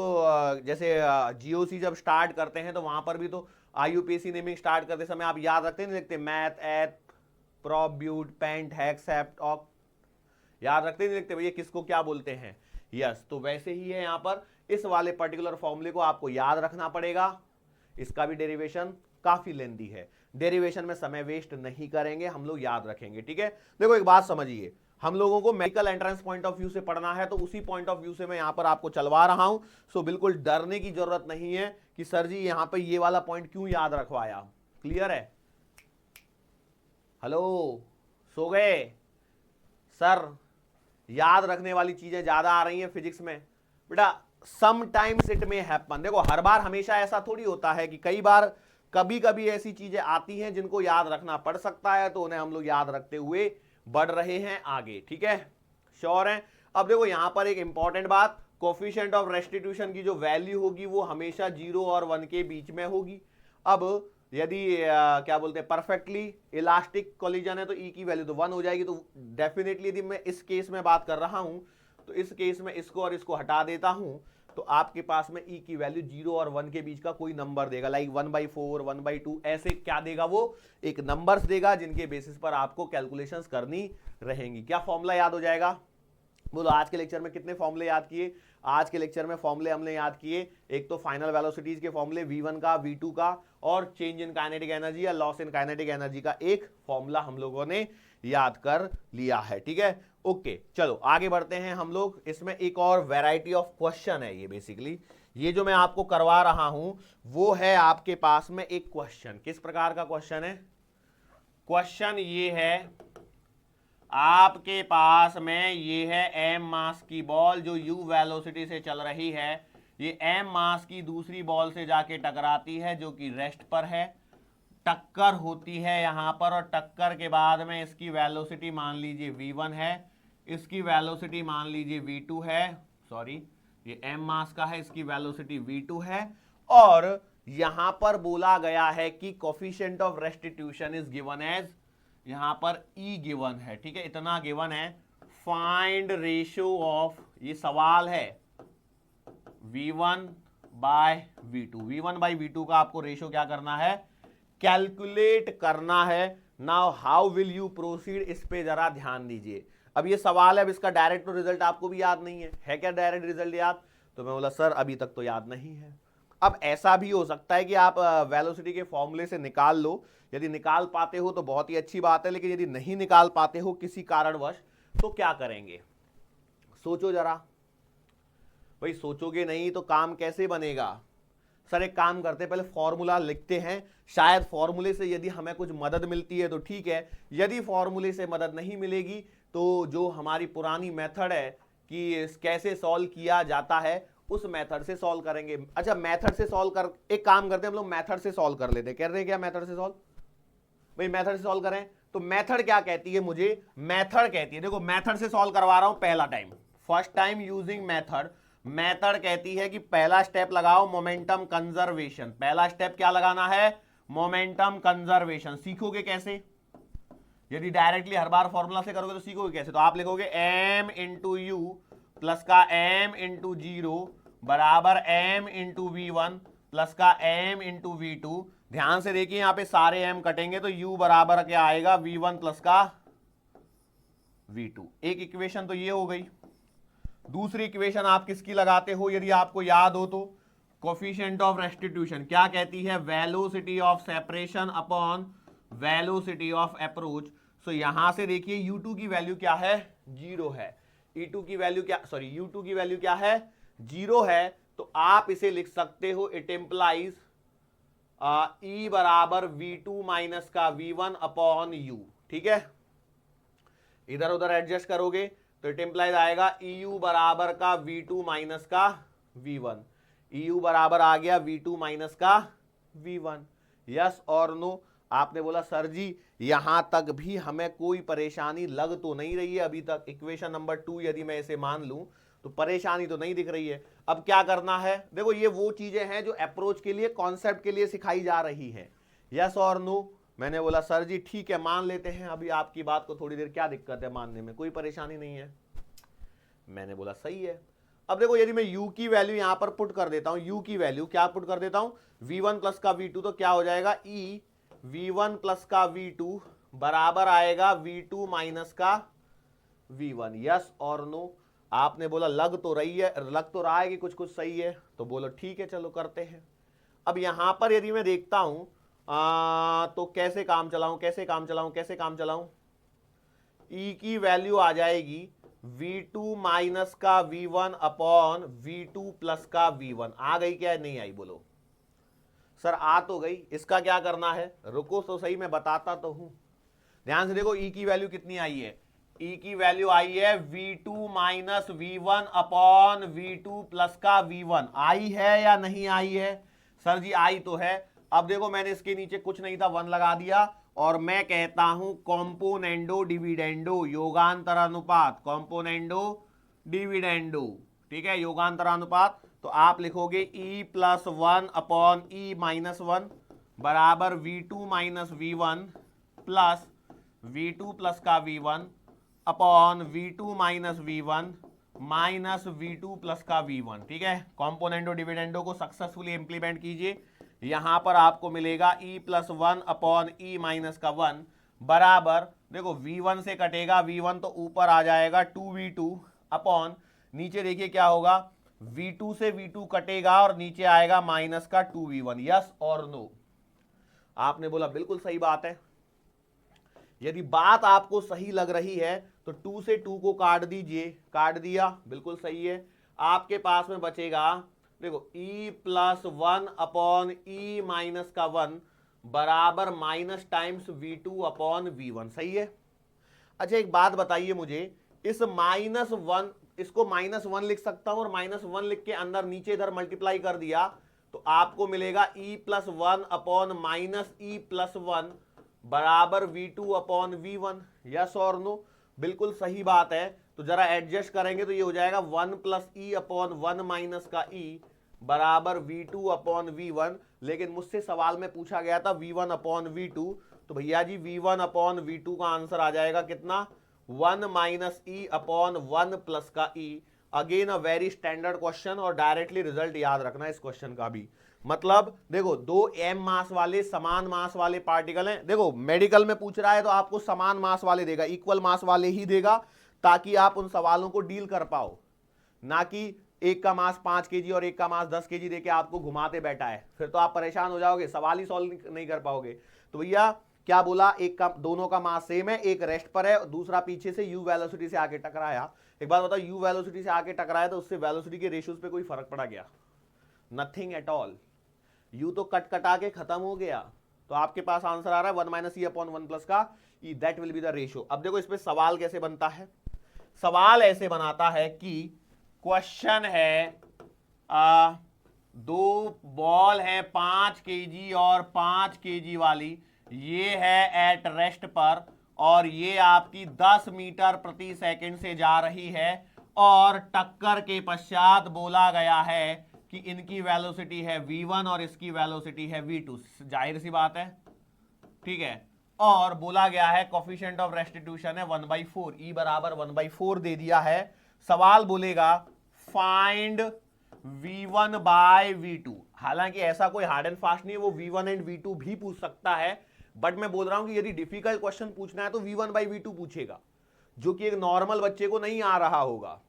जैसे जीओसी जब स्टार्ट करते हैं तो वहां पर भी तो आईयूपीएसी नेमिंग स्टार्ट करते समय आप याद रखते नहीं लिखते, meth, eth, prop, but, pent, hex, sept, oct, याद रखते नहीं लिखते भैया किसको क्या बोलते हैं। यस, तो वैसे ही है यहां पर, इस वाले पर्टिकुलर फॉर्मूले को आपको याद रखना पड़ेगा। इसका भी डेरिवेशन काफी लेंथी है, डेरिवेशन में समय वेस्ट नहीं करेंगे, हम लोग याद रखेंगे। ठीक है, देखो एक बात समझिए, हम लोगों को medical entrance point of view से पढ़ना है, तो उसी पॉइंट ऑफ व्यू से मैं यहां पर आपको चलवा रहा हूं। सो बिल्कुल डरने की जरूरत नहीं है कि सर जी यहां पे ये वाला पॉइंट क्यों याद रखवाया। क्लियर है? हेलो, सो गए सर? याद रखने वाली चीजें ज्यादा आ रही हैं फिजिक्स में बेटा। समटाइम्स इट मे हैपन, देखो हर बार हमेशा ऐसा थोड़ी होता है कि कई बार कभी कभी ऐसी चीजें आती हैं जिनको याद रखना पड़ सकता है, तो उन्हें हम लोग याद रखते हुए बढ़ रहे हैं आगे। ठीक है, श्योर है? अब देखो यहां पर एक इंपॉर्टेंट बात, कोफिशिएंट ऑफ रेस्टिट्यूशन की जो वैल्यू होगी वो हमेशा 0 और 1 के बीच में होगी। अब यदि क्या बोलते हैं परफेक्टली इलास्टिक कोलिजन है तो ई की वैल्यू तो 1 हो जाएगी। तो डेफिनेटली यदि मैं इस केस में बात कर रहा हूं तो इस केस में इसको और इसको हटा देता हूं तो आपके पास में ई की वैल्यू 0 और 1 के बीच का कोई नंबर देगा, लाइक 1/4, 1/2, ऐसे क्या देगा वो, एक नंबर्स देगा जिनके बेसिस पर आपको कैलकुलेशंस करनी रहेंगी। क्या फॉर्मूला याद हो जाएगा? बोलो आज के लेक्चर में कितने फॉर्मूले याद किए? आज के लेक्चर में फॉर्मूले हमने याद किए, एक तो फाइनल वेलोसिटीज के फॉर्मूले v1 का, v2 का, और चेंज इन काइनेटिक एनर्जी या लॉस इन काइनेटिक एनर्जी का एक फॉर्मूला हम लोगों ने याद कर लिया है। ठीक है, ओके, चलो आगे बढ़ते हैं हम लोग। इसमें एक और वैरायटी ऑफ क्वेश्चन है। ये बेसिकली ये जो मैं आपको करवा रहा हूं वो है आपके पास में एक क्वेश्चन। किस प्रकार का क्वेश्चन है? क्वेश्चन ये है, आपके पास में ये है एम मास की बॉल जो यू वेलोसिटी से चल रही है, ये एम मास की दूसरी बॉल से जाके टकराती है जो कि रेस्ट पर है, टक्कर होती है यहां पर, और टक्कर के बाद में इसकी वेलोसिटी मान लीजिए v1 है, इसकी वेलोसिटी मान लीजिए v2 है, सॉरी ये एम मास का है, इसकी वेलोसिटी v2 है, और यहां पर बोला गया है कि coefficient of restitution is given as, यहां पर E गिवन है। ठीक है, इतना गिवन है, फाइंड रेशियो ऑफ, ये सवाल है v1 bye v2, v1 bye v2 का आपको रेशियो क्या करना है, कैलकुलेट करना है। Now how will you proceed, इस पे जरा ध्यान दीजिए। अब ये सवाल है, अब इसका डायरेक्ट रिजल्ट आपको भी याद नहीं है क्या डायरेक्ट रिजल्ट याद? तो मैं बोला सर अभी तक तो याद नहीं है। अब ऐसा भी हो सकता है कि आप वेलोसिटी के फॉर्मूले से निकाल लो, यदि निकाल पाते हो तो बहुत ही अच्छी बात है, लेकिन यदि नहीं निकाल पाते हो किसी कारणवश तो क्या करेंगे? सोचो जरा भाई, सोचोगे नहीं तो काम कैसे बनेगा? सर एक काम करते हैं, पहले फॉर्मूला लिखते हैं, शायद फॉर्मूले से यदि हमें कुछ मदद मिलती है तो ठीक है, यदि फॉर्मूले से मदद नहीं मिलेगी तो जो हमारी पुरानी मेथड है कि कैसे सॉल्व किया जाता है उस मेथड से सॉल्व करेंगे। अच्छा मेथड से सॉल्व कर, एक काम करते हैं हम लोग मेथड से सॉल्व कर लेते हैं। कह रहे हैं क्या मेथड से सॉल्व? भाई मेथड से सॉल्व करें तो मेथड क्या कहती है मुझे? मेथड कहती है, देखो मेथड से सॉल्व करवा रहा हूं पहला time, first time using method. Method कहती है कि पहला स्टेप लगाओ मोमेंटम कंजर्वेशन। पहला स्टेप क्या लगाना है? Momentum conservation. सीखोगे कैसे? यदि डायरेक्टली हर बार फॉर्मूला से करोगे तो सीखोगे कैसे? तो आप लिखोगे m इंटू यू प्लस का m इंटू 0 बराबर m इंटू v1 प्लस का m इंटू v2। ध्यान से देखिए यहां पे सारे m कटेंगे तो u बराबर क्या आएगा? v1 प्लस का v2। एक इक्वेशन तो ये हो गई। दूसरी इक्वेशन आप किसकी लगाते हो यदि आपको याद हो तो? कोफिशिएंट ऑफ रेस्टिट्यूशन क्या कहती है? Velocity of separation upon velocity of approach. So यहां से देखिए u2 की वैल्यू क्या है? 0 है। e2 की वैल्यू क्या, सॉरी u2 की वैल्यू क्या है? 0 है। तो आप इसे लिख सकते हो, इट इंप्लाइज E बराबर v2 माइनस का v1 अपॉन u। ठीक है, इधर उधर एडजस्ट करोगे तो इट इंप्लाइज आएगा EU बराबर का v2 माइनस का V1, EU बराबर आ गया V2 माइनस का V1। यस और नो? आपने बोला सर जी यहां तक भी हमें कोई परेशानी लग तो नहीं रही है अभी तक, इक्वेशन नंबर 2 यदि मैं इसे मान लूं तो परेशानी तो नहीं दिख रही है। अब क्या करना है? देखो ये वो चीजें हैं जो अप्रोच के लिए, कॉन्सेप्ट के लिए सिखाई जा रही है। यस और नो? मैंने बोला सर जी ठीक है मान लेते हैं अभी आपकी बात को थोड़ी देर, क्या दिक्कत है मानने में, कोई परेशानी नहीं है। मैंने बोला सही है। अब देखो यदि मैं u की वैल्यू यहां पर पुट कर देता हूं, u की वैल्यू क्या पुट कर देता हूं, v1 प्लस का v2, तो क्या हो जाएगा e v1 प्लस का v2 बराबर आएगा v2 माइनस का v1। यस और नो? आपने बोला लग तो रहा है कि कुछ कुछ सही है, तो बोलो ठीक है चलो करते हैं। अब यहां पर यदि मैं देखता हूं तो कैसे काम चलाऊं, e की वैल्यू आ जाएगी v2 माइनस का v1 अपॉन v2 प्लस का v1। आ गई क्या? नहीं आई? बोलो सर आ तो गई। इसका क्या करना है? रुको तो सही, मैं बताता तो हूं। ध्यान से देखो e की वैल्यू कितनी आई है, e की वैल्यू आई है v2 minus v1 upon v2 plus का v1। आई है या नहीं आई है? सर जी आई तो है। अब देखो मैंने इसके नीचे कुछ नहीं था 1 लगा दिया और मैं कहता हूं कॉम्पोनेंडो डिविडेंडो, योगांतरानुपात, कॉम्पोनेंडो डिविडेंडो, ठीक है, योगांतरानुपात। तो आप लिखोगे e plus 1 upon e minus 1 बराबर v2 minus v1 plus v2 plus का v1 upon v2 minus v1 minus v2 plus का v1। ठीक है, कॉम्पोनेंडो डिविडेंडो को सक्सेसफुली इंप्लीमेंट कीजिए। यहां पर आपको मिलेगा e plus 1 upon e minus का 1 बराबर, देखो v1 से कटेगा v1 तो ऊपर आ जाएगा 2v2 अपॉन, नीचे देखिए क्या होगा, v2 से v2 कटेगा और नीचे आएगा माइनस का 2v1। यस और नो? आपने बोला बिल्कुल सही बात है। यदि बात आपको सही लग रही है तो 2 से 2 को काट दीजिए, काट दिया, बिल्कुल सही है। आपके पास में बचेगा, देखो e plus 1 upon e minus का 1 बराबर minus times v2 upon v1। सही है। अच्छा एक बात बताइए मुझे, इस माइनस 1, इसको माइनस 1 लिख सकता हूं और माइनस 1 लिख के अंदर नीचे इधर मल्टीप्लाई कर दिया तो आपको मिलेगा e plus 1 upon minus e plus 1 बराबर v2 अपॉन v1। यस और नो? बिल्कुल सही बात है। तो जरा एडजस्ट करेंगे तो ये हो जाएगा 1 प्लस ई अपॉन 1 माइनस का e बराबर v2 अपॉन v1। लेकिन मुझसे सवाल में पूछा गया था v1 अपॉन v2, तो भैया जी v1 अपॉन v2 का आंसर आ जाएगा कितना, 1 माइनस ई अपॉन 1 प्लस का e। Again a very standard question और डायरेक्टली रिजल्ट याद रखना इस क्वेश्चन का भी। मतलब देखो दो m मास वाले, समान मास वाले पार्टिकल हैं। देखो मेडिकल में पूछ रहा है तो आपको समान मास वाले देगा, इक्वल मास वाले ही देगा, ताकि आप उन सवालों को डील कर पाओ, ना कि एक का मास 5 केजी और एक का मास 10 केजी देके आपको घुमाते बैठा है, फिर तो आप परेशान हो जाओगे, सवाल ही सॉल्व नहीं कर पाओगे। तो भैया क्या बोला, एक का, दोनों का मास सेम है, एक रेस्ट पर है, दूसरा पीछे से u वेलोसिटी से आके टकराया। एक बात बताओ, u वेलोसिटी से आके टकराया तो उससे वेलोसिटी के रेशियोज पे कोई फर्क पड़ा गया? Nothing at all. u तो कट कटा के खत्म हो गया। तो आपके पास आंसर आ रहा है 1 माइनस ई अपॉन 1 प्लस का e, that will be the ratio. अब देखो इस पे सवाल कैसे बनता है। सवाल ऐसे बनाता है कि क्वेश्चन है, दो बॉल है 5 केजी और 5 केजी वाली, ये है एट रेस्ट पर और ये आपकी 10 मीटर प्रति सेकंड से जा रही है और टक्कर के पश्चात बोला गया है कि इनकी वेलोसिटी है v1 और इसकी वेलोसिटी है v2। जाहिर सी बात है, ठीक है। और बोला गया है कोफिशिएंट ऑफ रेस्टिट्यूशन है 1/4, e बराबर 1/4 दे दिया है। सवाल बोलेगा फाइंड v1 बाय v2। हालांकि ऐसा कोई हार्ड एंड फास्ट नहीं है, वो v1 एंड v2 भी पूछ सकता है, बट मैं बोल रहा हूं कि यदि डिफिकल्ट क्वेश्चन पूछना है तो v1 बाय v2 पूछेगा, जो कि एक नॉर्मल बच्चे को नहीं आ रहा होगा।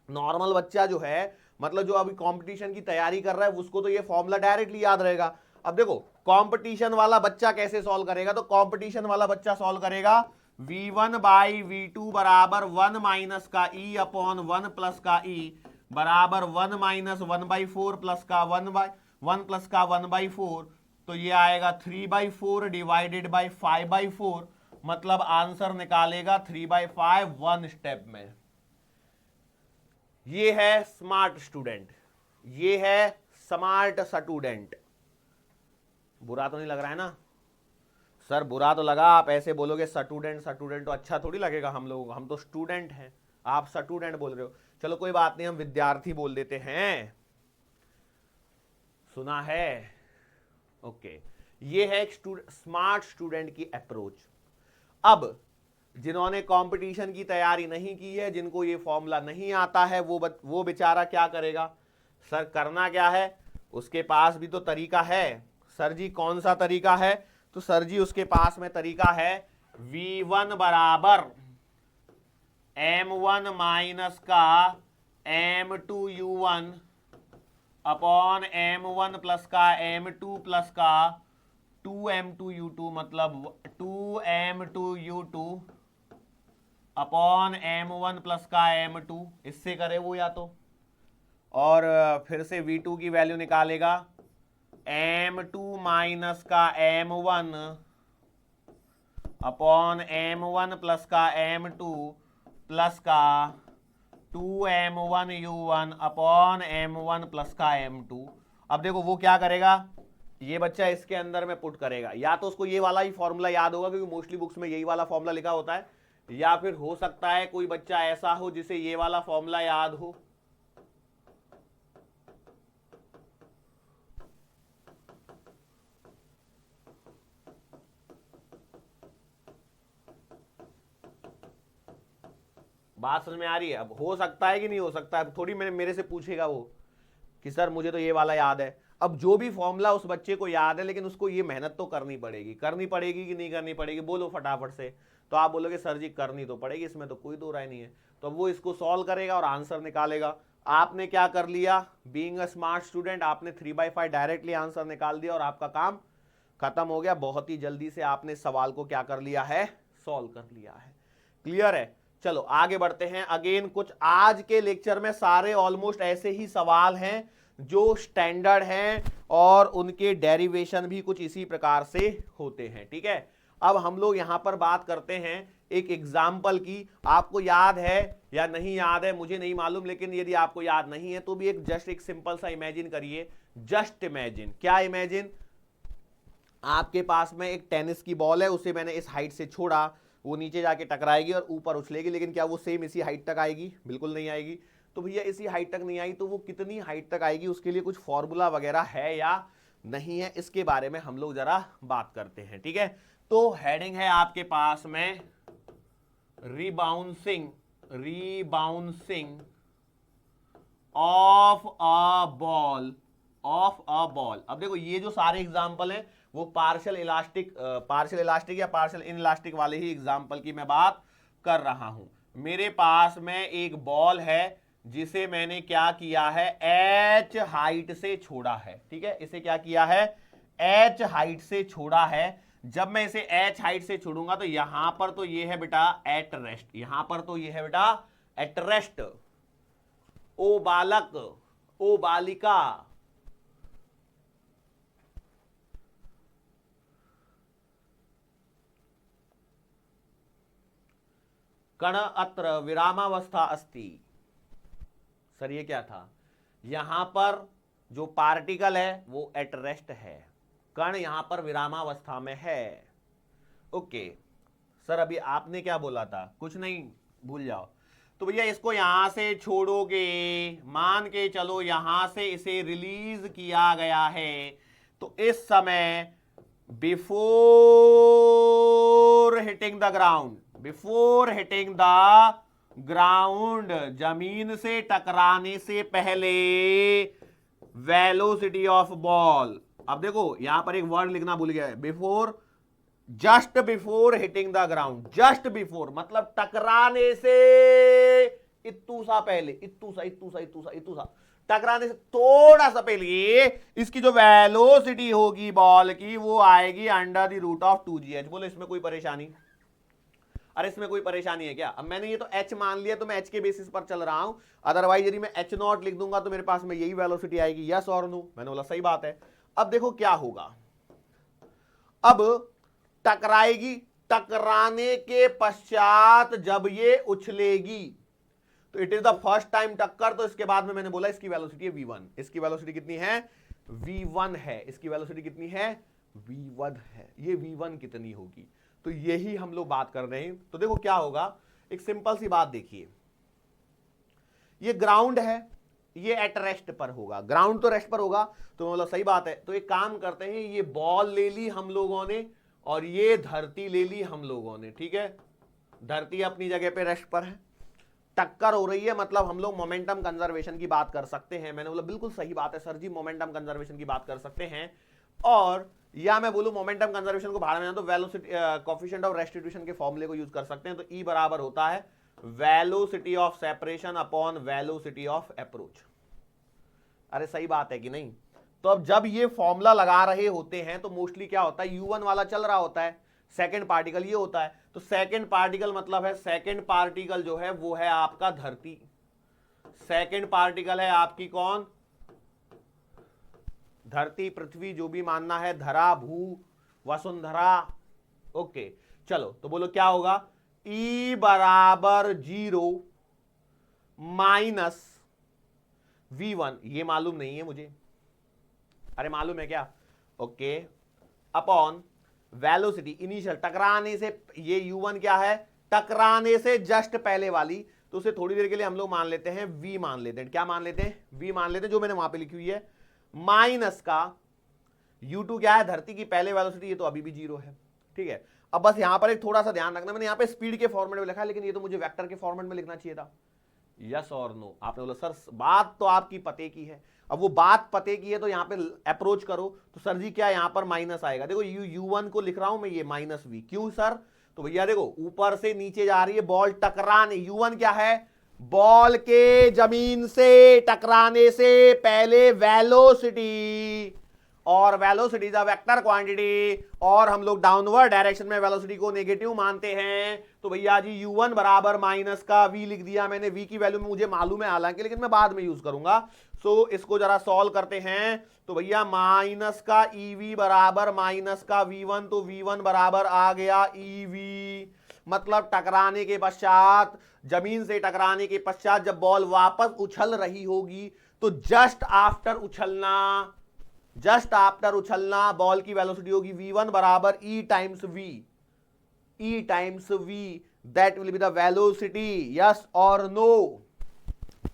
नॉर्मल बच्चा जो है, मतलब जो अभी कंपटीशन की तैयारी कर रहा है, उसको तो ये फॉर्मूला डायरेक्टली याद रहेगा। अब देखो कंपटीशन वाला बच्चा कैसे सॉल्व करेगा, तो कंपटीशन वाला बच्चा सॉल्व करेगा v1 बाई v2 बराबर 1 माइनस का e अपॉन 1 प्लस का e बराबर 1 माइनस 1/4 प्लस का 1 प्लस का 1/4, तो ये आएगा 3/4 डिवाइडेड बाई 5/4, मतलब आंसर निकालेगा 3/5 1 स्टेप में। ये है स्मार्ट स्टूडेंट। ये है स्मार्ट स्टूडेंट। बुरा तो नहीं लग रहा है ना सर? बुरा तो लगा, आप ऐसे बोलोगे स्टूडेंट स्टूडेंट तो अच्छा थोड़ी लगेगा हम लोगों को, हम तो स्टूडेंट हैं, आप स्टूडेंट बोल रहे हो। चलो कोई बात नहीं, हम विद्यार्थी बोल देते हैं, सुना है? ओके, ये है एक स्मार्ट स्टूडेंट की अप्रोच। अब जिन्होंने कंपटीशन की तैयारी नहीं की है, जिनको ये फॉर्मूला नहीं आता है, वो बेचारा क्या करेगा? सर करना क्या है, उसके पास भी तो तरीका है। सर जी कौन सा तरीका है? तो सर जी उसके पास में तरीका है V1 बराबर M1 माइनस का M2 U1 upon M1 plus का M2 प्लस का 2M2 U2, मतलब 2M2 U2 upon M1 plus का M2, इससे करे वो या तो, और फिर से V2 की वैल्यू निकालेगा M2 माइनस का M1 अपॉन M1 प्लस का M2 प्लस का 2M1 U1 upon M1 plus का M2। अब देखो वो क्या करेगा, ये बच्चा इसके अंदर में पुट करेगा, या तो उसको ये वाला ही फॉर्मूला याद होगा क्योंकि मोस्टली बुक्स में यही वाला फॉर्मूला लिखा होता है, या फिर हो सकता है कोई बच्चा ऐसा हो जिसे ये वाला फॉर्मूला याद हो। बात समझ में आ रही है? अब हो सकता है कि नहीं हो सकता है, थोड़ी मेरे से पूछेगा वो कि सर मुझे तो ये वाला याद है। अब जो भी फॉर्मूला उस बच्चे को याद है, लेकिन उसको ये मेहनत तो करनी पड़ेगी कि नहीं करनी पड़ेगी? बोलो फटाफट से। तो आप बोलोगे सर जी करनी तो पड़ेगी, इसमें तो कोई दो राय नहीं है। तो वो इसको सॉल्व करेगा और आंसर निकालेगा। आपने क्या कर लिया, बीइंग अ स्मार्ट स्टूडेंट आपने 3/5 डायरेक्टली आंसर निकाल दिया और आपका काम खत्म हो गया। बहुत ही जल्दी से आपने सवाल को क्या कर लिया है, सॉल्व कर लिया है। क्लियर है? चलो आगे बढ़ते हैं। अगेन कुछ आज के लेक्चर में सारे ऑलमोस्ट ऐसे ही सवाल हैं जो स्टैंडर्ड हैं और उनके डेरिवेशन भी कुछ इसी प्रकार से होते हैं। ठीक है, अब हम लोग यहां पर बात करते हैं एक एग्जाम्पल की। आपको याद है या नहीं याद है मुझे नहीं मालूम, लेकिन यदि आपको याद नहीं है तो भी एक सिंपल सा इमेजिन करिए। जस्ट इमेजिन, क्या इमेजिन? आपके पास में एक टेनिस की बॉल है, उसे मैंने इस हाइट से छोड़ा, वो नीचे जाके टकराएगी और ऊपर उछलेगी, लेकिन क्या वो सेम इसी हाइट तक आएगी? बिल्कुल नहीं आएगी। तो भैया इसी हाइट तक नहीं आई तो वो कितनी हाइट तक आएगी? उसके लिए कुछ फॉर्मूला वगैरह है या नहीं है, इसके बारे में हम लोग जरा बात करते हैं। ठीक है, तो हेडिंग है आपके पास में रीबाउंसिंग ऑफ अ बॉल अब देखो ये जो सारे एग्जांपल हैं वो पार्शियल इलास्टिक या पार्शियल इनइलास्टिक वाले ही एग्जांपल की मैं बात कर रहा हूं। मेरे पास में एक बॉल है जिसे मैंने क्या किया है, h हाइट से छोड़ा है। ठीक है, इसे क्या किया है, h हाइट से छोड़ा है। जब मैं इसे h हाइट से छोड़ूंगा तो यहां पर तो ये है बेटा एट रेस्ट, यहां पर तो ये है बेटा एट रेस्ट। ओ बालक, ओ बालिका, कण अत्र विरामावस्था अस्ति। सर ये क्या था? यहां पर जो पार्टिकल है वो एट रेस्ट है, कण यहां पर विरामावस्था में है। ओके सर अभी आपने क्या बोला था? कुछ नहीं, भूल जाओ। तो भैया इसको यहां से छोड़ोगे, मान के चलो यहां से इसे रिलीज किया गया है, तो इस समय बिफोर हिटिंग द ग्राउंड, जमीन से टकराने से पहले वेलोसिटी ऑफ बॉल। अब देखो यहां पर एक वर्ड लिखना भूल गया है, before, just before hitting the ground. Just before मतलब टकराने से इत्तू सा पहले, इत्तू सा टकराने से थोड़ा सा पहले इसकी जो वेलोसिटी होगी बॉल की वो आएगी under the root of 2gh। बोलो इसमें कोई परेशानी? अरे इसमें कोई परेशानी है क्या? अब मैंने ये तो h मान लिया तो मैं h के बेसिस पर चल रहा हूं, अदरवाइज यदि मैं h0 लिख दूंगा तो मेरे पास में यही वेलोसिटी आएगी। यस और नो? मैंने बोला सही बात है। अब देखो क्या होगा, अब टकराएगी, टकराने के पश्चात जब ये उछलेगी तो it is the first time टक्कर, तो इसके बाद में मैंने बोला इसकी वेलोसिटी है v1। इसकी वेलोसिटी कितनी है? v1 है। इसकी वेलोसिटी कितनी है? v1 है। ये v1 कितनी होगी? तो यही हम लोग बात कर रहे हैं। तो देखो क्या होगा, एक सिंपल सी बात देखिए, ये ग्राउंड है, ये एट रेस्ट पर होगा, ग्राउंड तो रेस्ट पर होगा, तो मतलब सही बात है। तो एक काम करते हैं, ये बॉल ले ली हम लोगों ने और ये धरती ले ली हम लोगों ने, ठीक है। धरती अपनी जगह पे रेस्ट पर है, टक्कर हो रही है, मतलब हम लोग मोमेंटम कंजर्वेशन की बात कर सकते हैं। मैंने बोला बिल्कुल सही बात है सर जी, मोमेंटम कंजर्वेशन की बात कर सकते हैं। और या मैं बोलूं मोमेंटम कंजर्वेशन को भाड़ में तो वेलोसिटी कोएफिशिएंट ऑफ रेस्टिट्यूशन के फॉर्मूले को यूज कर सकते हैं। तो E बराबर होता है velocity of separation upon velocity of approach. अरे सही बात है कि नहीं? तो अब जब ये फॉर्मूला लगा रहे होते हैं तो मोस्टली क्या होता है, U1 वाला चल रहा होता है, सेकंड पार्टिकल ये होता है। तो सेकंड पार्टिकल मतलब है, सेकंड पार्टिकल जो है वो है आपका धरती, सेकंड पार्टिकल है आपकी कौन? धरती, पृथ्वी, जो भी मानना है, धरा, भू, वसुंधरा। ओके चलो, तो बोलो क्या होगा? E बराबर 0 माइनस v1, ये मालूम नहीं है मुझे, अरे मालूम है क्या? ओके, अपॉन वेलोसिटी इनिशियल, टकराने से, ये u1 क्या है? टकराने से जस्ट पहले वाली, तो उसे थोड़ी देर के लिए हम लोग मान लेते हैं v मान लेते हैं। क्या मान लेते हैं? v मान लेते हैं, जो मैंने वहां पे लिखी हुई है, माइनस का u2 क्या है? धरती की पहले वेलोसिटी, ये तो अभी भी 0 है, ठीक है। अब बस यहां पर एक थोड़ा सा ध्यान रखना, मैंने यहां पे स्पीड के फॉर्मेट में लिखा है, लेकिन ये तो मुझे वेक्टर के फॉर्मेट में लिखना चाहिए था। यस और नो? आपने बोला सर बात तो आपकी पते की है। अब वो बात पते की है तो यहाँ पे अप्रोच करो, तो सर जी क्या यहाँ पर माइनस आएगा? देखो u1 को लिख रहा हूं मैं, ये माइनस v, क्यों सर? तो भैया देखो ऊपर से नीचे जा रही है बॉल, टकराने, u1 क्या है? बॉल के जमीन से टकराने से पहले वेलोसिटी, और velocity is a vector quantity, और हम लोग डाउनवर्ड डायरेक्शन में वेलोसिटी को नेगेटिव मानते हैं। तो भैया जी u1 बराबर माइनस का v लिख दिया मैंने। v की वैल्यू मुझे मालूम है हालांकि, लेकिन मैं बाद में यूज करूंगा। सो इसको जरा सॉल्व करते हैं। तो भैया माइनस का ev बराबर माइनस का v1, तो v1 बराबर आ गया ev, मतलब टकराने के पश्चात, जमीन से टकराने के पश्चात जब बॉल वापस उछल रही होगी, तो जस्ट आफ्टर उछलना बॉल की वेलोसिटी होगी v1 बराबर e times v, that will be the velocity. Yes और नो?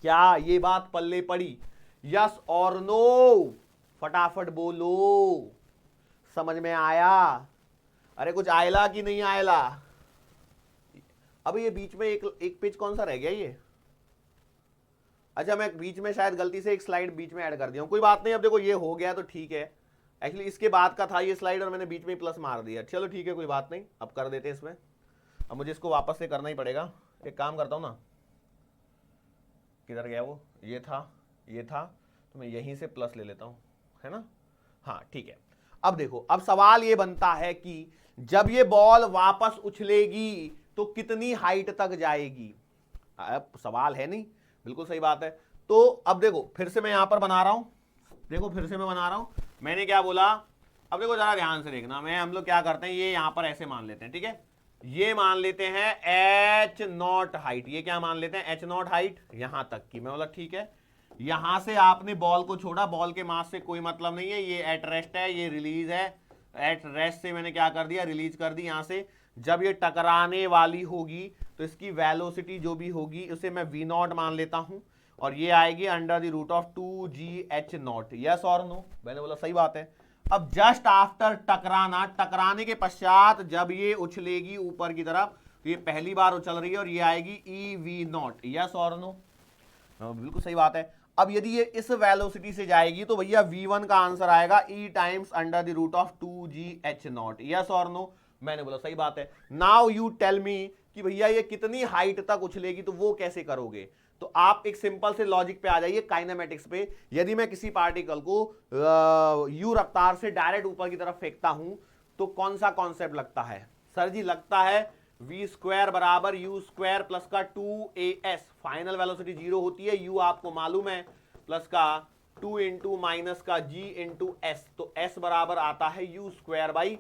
क्या ये बात पल्ले पड़ी? यस और नो? फटाफट बोलो, समझ में आया? अरे कुछ आयला कि नहीं आयला? अब ये बीच में एक पेज कौन सा रह गया ये? अच्छा, मैं बीच में शायद गलती से एक स्लाइड बीच में ऐड कर दिया हूं, कोई बात नहीं। अब देखो ये हो गया तो ठीक है, एक्चुअली इसके बाद का था ये स्लाइड और मैंने बीच में प्लस मार दिया। चलो ठीक है, कोई बात नहीं, अब कर देते इसमें। अब मुझे इसको वापस से करना ही पड़ेगा। एक काम करता हूं ना, किधर गया वो? ये था, तो मैं यहीं से प्लस ले लेता हूं, है ना? हाँ ठीक है। अब देखो, अब सवाल ये बनता है कि जब ये बॉल वापस उछलेगी तो कितनी हाइट तक जाएगी? अब सवाल है नहीं, बिल्कुल सही बात है। तो अब देखो फिर से मैं यहां पर बना रहा हूं, मैंने क्या बोला? अब देखो जरा ध्यान से देखना, हम लोग क्या करते हैं, ये यहां पर ऐसे मान लेते हैं, ठीक है। ये मान लेते हैं h0 हाइट, ये क्या मान लेते हैं? h0 हाइट यहां तक की। मैं बोला ठीक है, यहां से आपने बॉल को छोड़ा, बॉल के मास से कोई मतलब नहीं है, ये एट रेस्ट है, ये रिलीज है। एट रेस्ट से मैंने क्या कर दिया? रिलीज कर दी यहां से। जब ये टकराने वाली होगी तो इसकी वेलोसिटी जो भी होगी उसे मैं v0 मान लेता हूं, और ये आएगी under the root of 2gh0। Yes और नो? मैंने बोला सही बात है। अब जस्ट आफ्टर टकराना, टकराने के पश्चात जब ये उछलेगी ऊपर की तरफ, तो ये पहली बार उछल रही है और ये आएगी ev0। यस और नो? बिल्कुल सही बात है। अब यदि ये इस वेलोसिटी से जाएगी तो भैया v1 का आंसर आएगा e times under the root of 2gh0। Yes और नो? मैंने बोला सही बात है। नाउ यू टेल मी कि भैया ये कितनी हाइट तक उछलेगी, तो वो कैसे करोगे? तो आप एक सिंपल से लॉजिक पे आ जाइए, काइनेमेटिक्स पे। यदि मैं किसी पार्टिकल को यू रफ्तार से डायरेक्ट ऊपर की तरफ फेंकता हूं तो कौन सा कॉन्सेप्ट लगता है? सर जी लगता है v स्क्वायर बराबर u स्क्वायर प्लस का 2as, फाइनल वेलोसिटी 0 होती है, u आपको मालूम है, प्लस का 2 इंटू माइनस का g इंटू s, तो s बराबर आता है u स्क्वायर बाई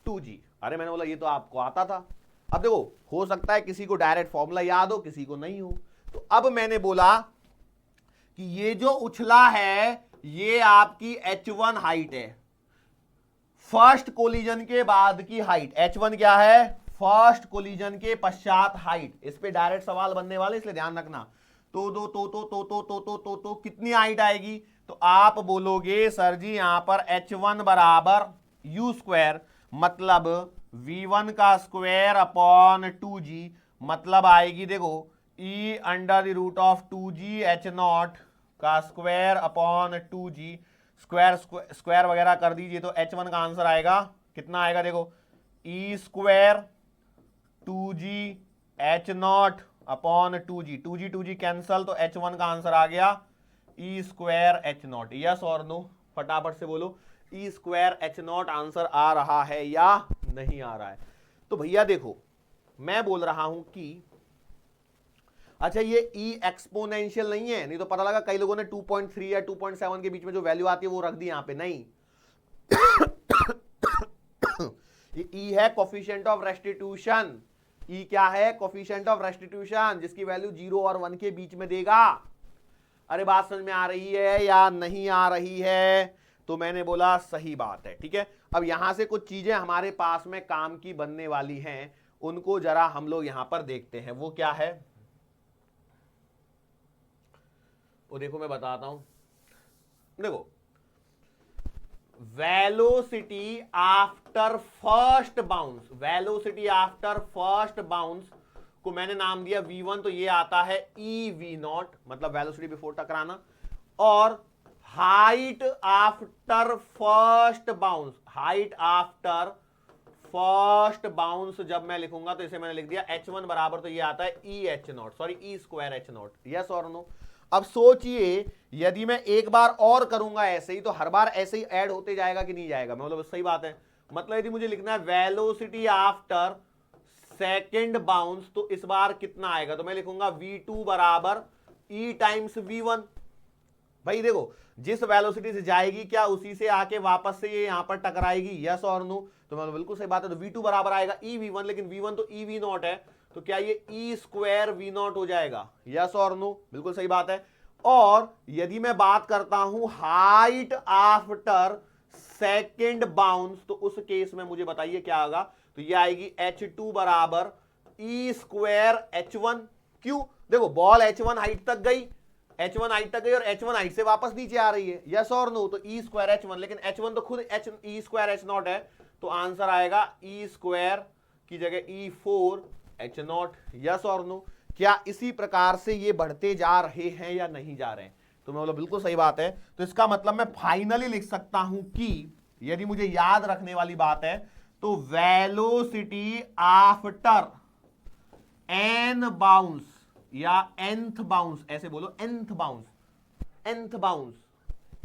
2g। अरे मैंने बोला ये तो आपको आता था। अब देखो, हो सकता है किसी को डायरेक्ट फॉर्मूला याद हो, किसी को नहीं हो। तो अब मैंने बोला कि ये जो उछला है ये आपकी h1 हाइट है, फर्स्ट कोलिजन के बाद की हाइट। h1 क्या है? फर्स्ट कोलिजन के पश्चात हाइट। इस पे डायरेक्ट सवाल बनने वाले, इसलिए ध्यान रखना। तो कितनी हाइट आएगी? तो आप बोलोगे सर जी यहां पर h1 बराबर u स्क्वायर, मतलब v1 का स्क्वायर अपॉन 2g, मतलब आएगी देखो e under the root of 2g h0 का स्क्वायर अपॉन 2g, स्क्वायर वगैरह कर दीजिए तो h1 का आंसर आएगा कितना आएगा? देखो e square 2g h0 upon 2g cancel, तो h1 का आंसर आ गया e स्क्वायर h0। यस और नो? फटाफट से बोलो e स्क्वायर h0 आंसर आ रहा है या नहीं आ रहा है? तो भैया देखो मैं बोल रहा हूं कि अच्छा ये e एक्सपोनेंशियल नहीं है, नहीं तो पता लगा कई लोगों ने 2.3 या 2.7 के बीच में जो वैल्यू आती है वो रख दी यहां पे। नहीं ये e है कोफिशिएंट ऑफ रेस्टिट्यूशन। e क्या है? कोफिशिएंट ऑफ रेस्टिट्यूशन, जिसकी वैल्यू 0 और 1 के बीच में देगा। अरे बात समझ में आ रही है या नहीं आ रही है? तो मैंने बोला सही बात है, ठीक है। अब यहां से कुछ चीजें हमारे पास में काम की बनने वाली हैं, उनको जरा हम लोग यहां पर देखते हैं। वो क्या है वो देखो मैं बताता हूं। देखो velocity after first bounce, velocity after first bounce को मैंने नाम दिया v1, तो ये आता है e v0, मतलब वेलोसिटी बिफोर टकराना। और height after first bounce, height after first bounce जब मैं लिखूंगा तो इसे मैंने लिख दिया h1 बराबर, तो ये आता है e h0, sorry e square h0। Yes और नो? अब सोचिए यदि मैं एक बार और करूंगा ऐसे ही, तो हर बार ऐसे ही ऐड होते जाएगा कि नहीं जाएगा? मतलब सही बात है। मतलब यदि मुझे लिखना है वेलोसिटी आफ्टर सेकेंड बाउंस, तो इस बार कितना आएगा? तो मैं लिखूंगा v2 बराबर e टाइम्स v1। भाई देखो जिस वेलोसिटी से जाएगी क्या उसी से आके वापस से ये यहां पर टकराएगी? यस और नो? तो मतलब बिल्कुल सही बात है। तो v2 बराबर आएगा e v1, लेकिन v1 तो e v0 है, तो क्या ये e स्क्वायर v0 हो जाएगा? यस और नो? बिल्कुल सही बात है। और यदि मैं बात करता हूं हाइट आफ्टर सेकेंड बाउंस, तो उस केस में मुझे बताइए क्या होगा? तो ये आएगी h2 बराबर e स्क्वायर h1। क्यों? देखो बॉल h1 हाइट तक गई, h1 हाइट तक गई और h1 हाइट से वापस नीचे आ रही है। यस और नो? तो e स्क्वायर h1, लेकिन h1 तो खुद e स्क्वायर h0 है, तो आंसर आएगा e स्क्वायर की जगह e4 h0। यस और नो? क्या इसी प्रकार से ये बढ़ते जा रहे हैं या नहीं जा रहे हैं? तो मैं बोला बिल्कुल सही बात है। तो इसका मतलब मैं फाइनली लिख सकता हूं कि यदि मुझे याद रखने वाली बात है तो वेलोसिटी आफ्टर एन बाउंस या nth बाउंस, ऐसे बोलो nth bounce, nth bounce,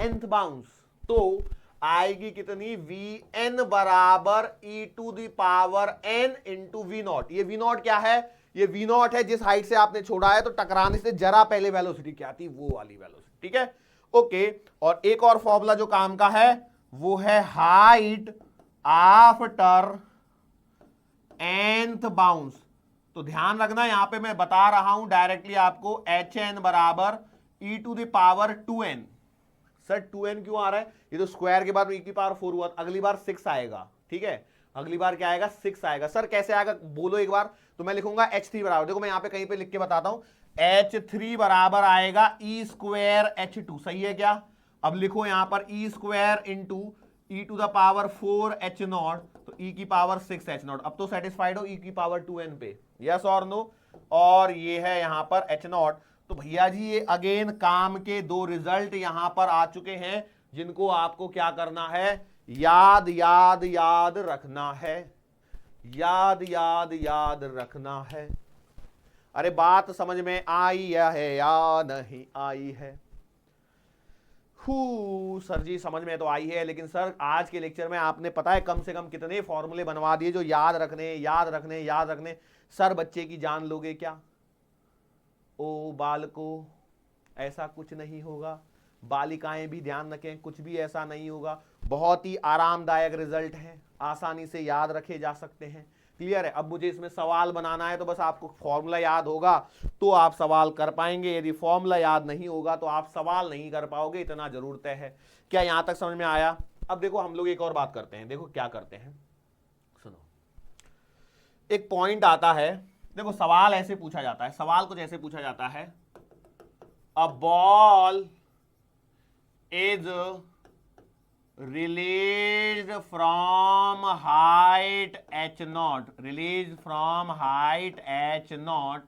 nth bounce, तो आएगी कितनी? vn बराबर e to the power n into v0। ये v0 क्या है? ये v0 है जिस हाइट से आपने छोड़ा है, तो टकराने से जरा पहले वेलोसिटी क्या थी? वो वाली वेलोसिटी, ठीक है। ओके, और एक और फॉर्मूला जो काम का है वो है हाइट आफ्टर nth बाउंस। तो ध्यान रखना यहां पे मैं बता रहा हूं डायरेक्टली आपको, hn बराबर e to the power 2n। Sir 2n क्यों आ रहा है? ये तो स्क्वायर के बाद e की पावर 4 हुआ, अगली बार 6 आएगा, ठीक है। अगली बार क्या आएगा? 6 आएगा। सर कैसे आएगा बोलो एक बार। तो मैं लिखूंगा h3 बराबर, देखो मैं यहां पे कहीं पे लिख के बताता हूं, h3 बराबर आएगा e स्क्वायर h2। सही है क्या? अब लिखो यहां पर e square into e to the power 4 h0, तो e की पावर 6 h0। अब तो सेटिस्फाइड हो e की पावर 2n पे? यस और नो? और ये है यहां पर h0। तो भैया जी ये अगेन काम के दो रिजल्ट यहां पर आ चुके हैं, जिनको आपको क्या करना है? याद याद याद रखना है, याद याद याद रखना है। अरे बात समझ में आई है या नहीं आई है? सर जी समझ में तो आई है, लेकिन सर आज के लेक्चर में आपने पता है कम से कम कितने फॉर्मूले बनवा दिए जो याद रखने याद रखने याद रखने। सर बच्चे की जान लोगे क्या? ओ बालकों, ऐसा कुछ नहीं होगा। बालिकाएं भी ध्यान रखें, कुछ भी ऐसा नहीं होगा। बहुत ही आरामदायक रिजल्ट है, आसानी से याद रखे जा सकते हैं। क्लियर है। अब मुझे इसमें सवाल बनाना है तो बस आपको फॉर्मूला याद होगा तो आप सवाल कर पाएंगे, यदि फॉर्मूला याद नहीं होगा तो आप सवाल नहीं कर पाओगे, इतना जरूर तय है। क्या यहां तक समझ में आया? अब देखो हम लोग एक और बात करते हैं, देखो क्या करते हैं, सुनो। एक पॉइंट आता है, देखो सवाल ऐसे पूछा जाता है, सवाल कुछ ऐसे पूछा जाता है, a ball is released from height h naught, released from height h naught,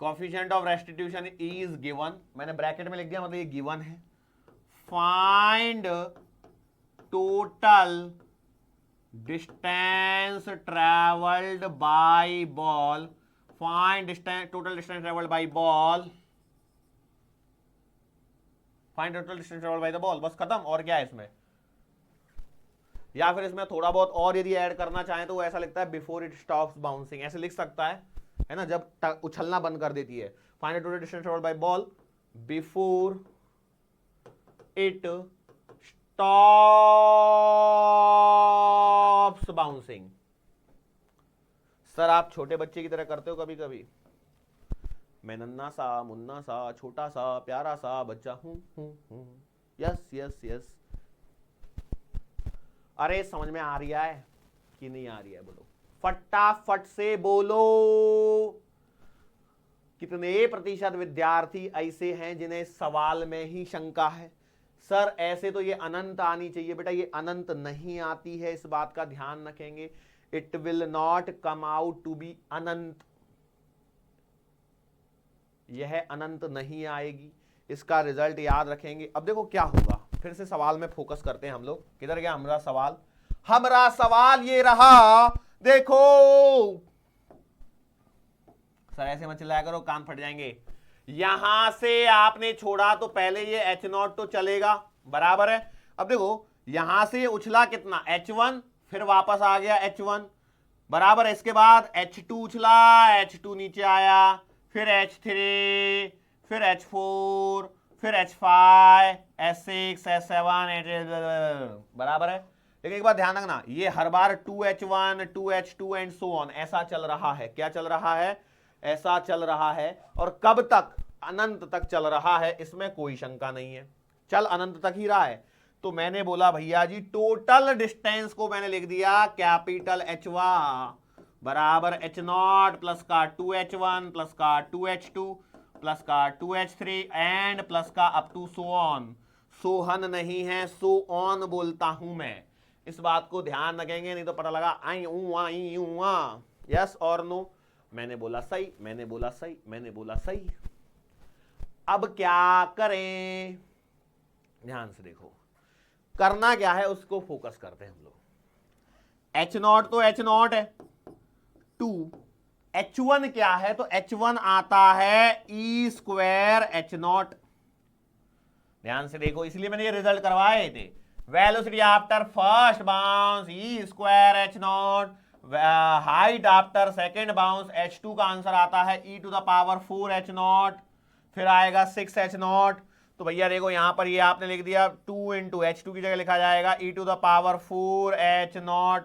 coefficient of restitution is given, मैंने ब्रैकेट में लिख दिया मतलब ये गिवन है। Find total distance travelled by ball, find total distance travelled by ball, find total distance travelled by the ball, बस खत्म। और क्या है इसमें? या फिर इसमें थोड़ा बहुत और यदि ऐड करना चाहें तो वो ऐसा लिखता है बिफोर इट स्टॉप्स बाउंसिंग, ऐसे लिख सकता है ना, जब उछलना बंद कर देती है। Find total distance travelled by ball before it stops bouncing. Sir आप छोटे बच्चे की तरह करते हो कभी कभी, मैं नन्ना सा मुन्ना सा छोटा सा प्यारा सा बच्चा हूं। Yes yes yes. अरे समझ में आ रही है कि नहीं आ रही है? बोलो फटाफट से बोलो। कितने प्रतिशत विद्यार्थी ऐसे हैं जिन्हें सवाल में ही शंका है? सर ऐसे तो ये अनंत आनी चाहिए, बेटा ये अनंत नहीं आती है, इस बात का ध्यान रखेंगे। It will not come out to be अनंत, यह अनंत नहीं आएगी, इसका रिजल्ट याद रखेंगे। अब देखो क्या होगा, फिर से सवाल में फोकस करते हैं हम लोग। किधर गया हमारा सवाल? हमारा सवाल ये रहा, देखो सर ऐसे मत चिल्लाया करो, कान फट जाएंगे। यहां से आपने छोड़ा तो पहले ये H0 तो चलेगा, बराबर है। अब देखो यहां से उछला कितना, H1, फिर वापस आ गया H1, बराबर है। इसके बाद H2 उछला, H2 नीचे आया, फिर H3, फिर H4, फिर H5, H6, H7, H8, बराबर है। लेकिन एक बात ध्यान रखना, ये हर बार 2H1, 2H2 and so on ऐसा चल रहा है। क्या चल रहा है? ऐसा चल रहा है। और कब तक? अनंत तक चल रहा है, इसमें कोई शंका नहीं है, चल अनंत तक ही रहा है। तो मैंने बोला भैया जी टोटल डिस्टेंस को मैंने लिख दिया कैपिटल H1 बराबर H0 प्लस का 2H1 प्लस का 2H2 प्लस का 2H3 एंड प्लस का up to so on. Sohan नहीं है, सो ऑन बोलता हूं मैं, इस बात को ध्यान रखेंगे, नहीं तो पता लगा आई ऊ। यस और नो? मैंने बोला सही, मैंने बोला सही, मैंने बोला सही। अब क्या करें? ध्यान से देखो, करना क्या है उसको फोकस करते हैं हम लोग। H0 तो H0 है, 2 H1 क्या है? तो H1 आता है E स्क्वायर H0। ध्यान से देखो, इसलिए मैंने ये रिजल्ट करवाए थे। Velocity after first bounce E square H0, height after second bounce H2 का आंसर आता है E to the power 4 H0, फिर आएगा 6 H0। तो भैया देखो यहां पर ये आपने लिख दिया 2 इंटू H2 की जगह लिखा जाएगा E to the power 4 H0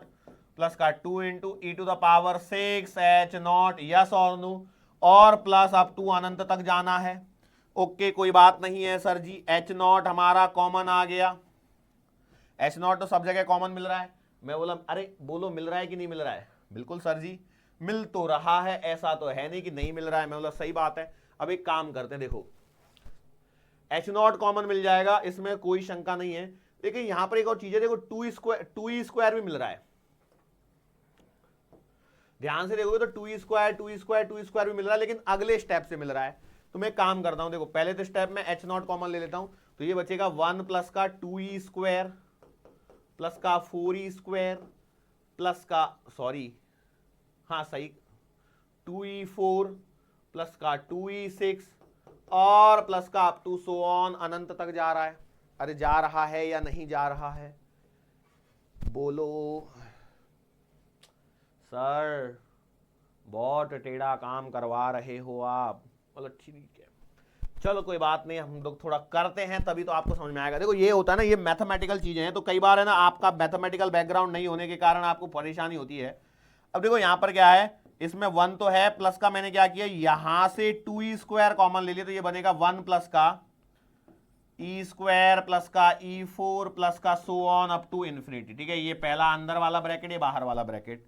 plus का 2 into E to the power 6 H0। Yes और नो? और प्लस अब टू अनंत तक जाना है। ओके कोई बात नहीं है सर जी, H0 हमारा कॉमन आ गया। H0 तो सब जगह कॉमन मिल रहा है। मैं बोला अरे बोलो मिल रहा है कि नहीं मिल रहा है? बिल्कुल सर जी मिल तो रहा है, ऐसा तो है नहीं कि नहीं मिल रहा है। मैं बोला सही बात है। अब एक काम करते हैं, देखो H0 कॉमन मिल जाएगा, इसमें कोई शंका नहीं है। लेकिन यहां पर एक और चीज है, देखो 2E स्क्वायर भी मिल रहा है। ध्यान से देखोगे तो 2E स्क्वायर भी मिल रहा है, लेकिन अगले स्टेप से मिल रहा है। तो मैं काम करता हूं, देखो पहले तो स्टेप में H0 कॉमन ले लेता हूं, तो ये बचेगा 1 प्लस का 2E स्क्वायर प्लस का 4E स्क्वायर प्लस का सॉरी हाँ सही 2E4 प्लस का 2E6 और प्लस का अप टू सो ऑन अनंत तक जा रहा है। अरे जा रहा है या नहीं जा रहा है? बोलो सर बहुत टेढ़ा काम करवा रहे हो आप। बोलो ठीक है चलो कोई बात नहीं, हम लोग थोड़ा करते हैं तभी तो आपको समझ में आएगा। देखो ये होता है ना, ये मैथमेटिकल चीजें हैं, तो कई बार है ना आपका मैथमेटिकल बैकग्राउंड नहीं होने के कारण आपको परेशानी होती है। अब देखो यहां पर क्या है, इसमें 1 तो है, प्लस का मैंने क्या किया, यहां से 2e² कॉमन ले लिया, तो ये बनेगा 1 प्लस का e² प्लस का e4 प्लस का so on up to infinity. ठीक है, ये पहला अंदर वाला ब्रैकेट, ये बाहर वाला ब्रैकेट।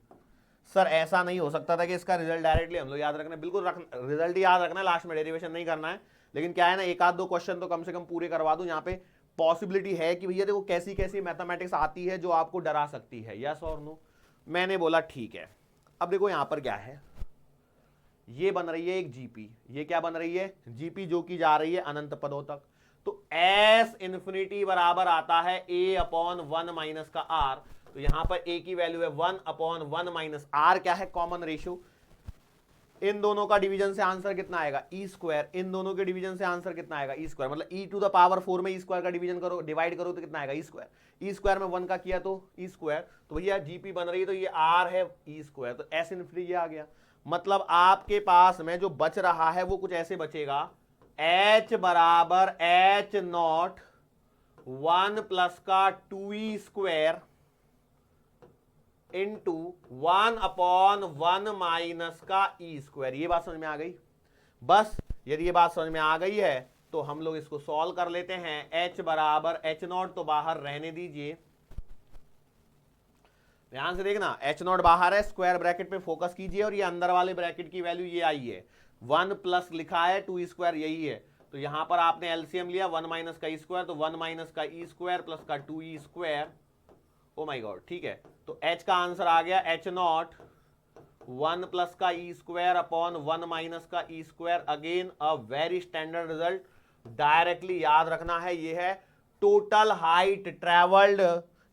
सर ऐसा नहीं हो सकता था कि इसका रिजल्ट डायरेक्टली हम लोग याद रखना, बिल्कुल रिजल्ट याद रखना है, लास्ट में डेरिवेशन नहीं करना है। लेकिन क्या है ना, एक आध दो क्वेश्चन तो कम से कम पूरे करवा दूं, यहाँ पे पॉसिबिलिटी है कि भैया देखो कैसी कैसी मैथमेटिक्स आती है जो आपको डरा सकती है, यस और नो। मैंने बोला ठीक है। अब देखो यहां पर क्या है, ये बन रही है एक जीपी, ये क्या बन रही है, जीपी, जो की जा रही है अनंत पदों तक। तो एस इंफिनिटी बराबर आता है a/1 माइनस का आर। तो यहां पर a की वैल्यू है 1/1 माइनस आर, क्या है, कॉमन रेशियो। इन दोनों का डिवीजन से आंसर कितना आएगा, e²। इन दोनों के डिवीजन से आंसर कितना आएगा, e²। मतलब e⁴ में e² का डिवीजन करो, डिवाइड करो तो कितना आएगा, e² में 1 का किया तो e²। तो भैया जीपी बन रही है, तो ये r है e², तो s इनफिनिटी ये आ गया। मतलब आपके पास में जो बच रहा है वो कुछ ऐसे बचेगा, h बराबर h0 1 प्लस का 2e² इंटू 1/1 माइनस का e²। ये बात समझ में आ गई। बस यदि ये बात समझ में आ गई है तो हम लोग इसको सॉल्व कर लेते हैं। h बराबर h0 तो बाहर रहने दीजिए, ध्यान से देखना, h0 बाहर है, स्क्वायर ब्रैकेट पे फोकस कीजिए, और ये अंदर वाले ब्रैकेट की वैल्यू ये आई है, 1 प्लस लिखा है 2e² यही है। तो यहां पर आपने एलसीएम लिया 1 माइनस का e², तो 1 माइनस का e² प्लस का 2e²। ओ माय गॉड, ठीक है। तो h का आंसर आ गया h0 1 प्लस का e²/1 माइनस का e²। Again a very standard result, directly याद रखना है। ये है टोटल हाइट ट्रेवल्ड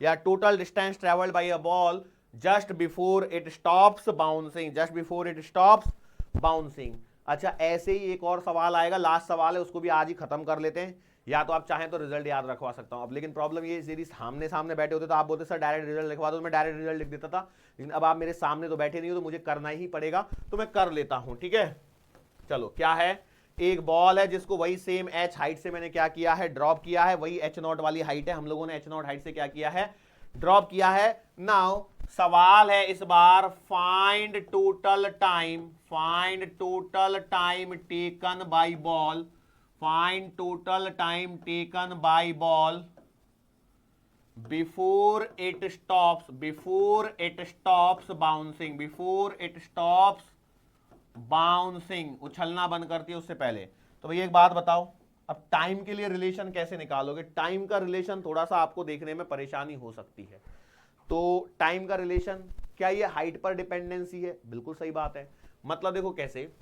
या total distance travelled by a ball just before it stops bouncing, just before it stops bouncing. अच्छा, ऐसे ही एक और सवाल आएगा, लास्ट सवाल है, उसको भी आज ही खत्म कर लेते हैं, या तो आप चाहें तो रिजल्ट याद रखवा सकता हूं अब। लेकिन प्रॉब्लम ये, यदि सामने सामने बैठे होते तो आप बोलते सर डायरेक्ट रिजल्ट लिखवा दो, मैं डायरेक्ट रिजल्ट लिख देता था। लेकिन अब आप मेरे सामने तो बैठे नहीं हो, तो मुझे करना ही पड़ेगा, तो मैं कर लेता हूं। ठीक है, चलो क्या है, एक बॉल है जिसको वही सेम h हाइट से मैंने क्या किया है, ड्रॉप किया है। वही h0 वाली हाइट है, हम लोगों ने h0 हाइट से क्या किया है, ड्रॉप किया है। नाउ सवाल है इस बार, find total time, find total time taken by ball, find total time taken by ball before it stops, before it stops bouncing, before it stops bouncing, उछलना बंद करती है उससे पहले। तो भैया एक बात बताओ, अब टाइम के लिए रिलेशन कैसे निकालोगे। टाइम का रिलेशन थोड़ा सा आपको देखने में परेशानी हो सकती है। तो टाइम का रिलेशन क्या, ये हाइट पर डिपेंडेंसी है, बिल्कुल सही बात है। मतलब देखो कैसे,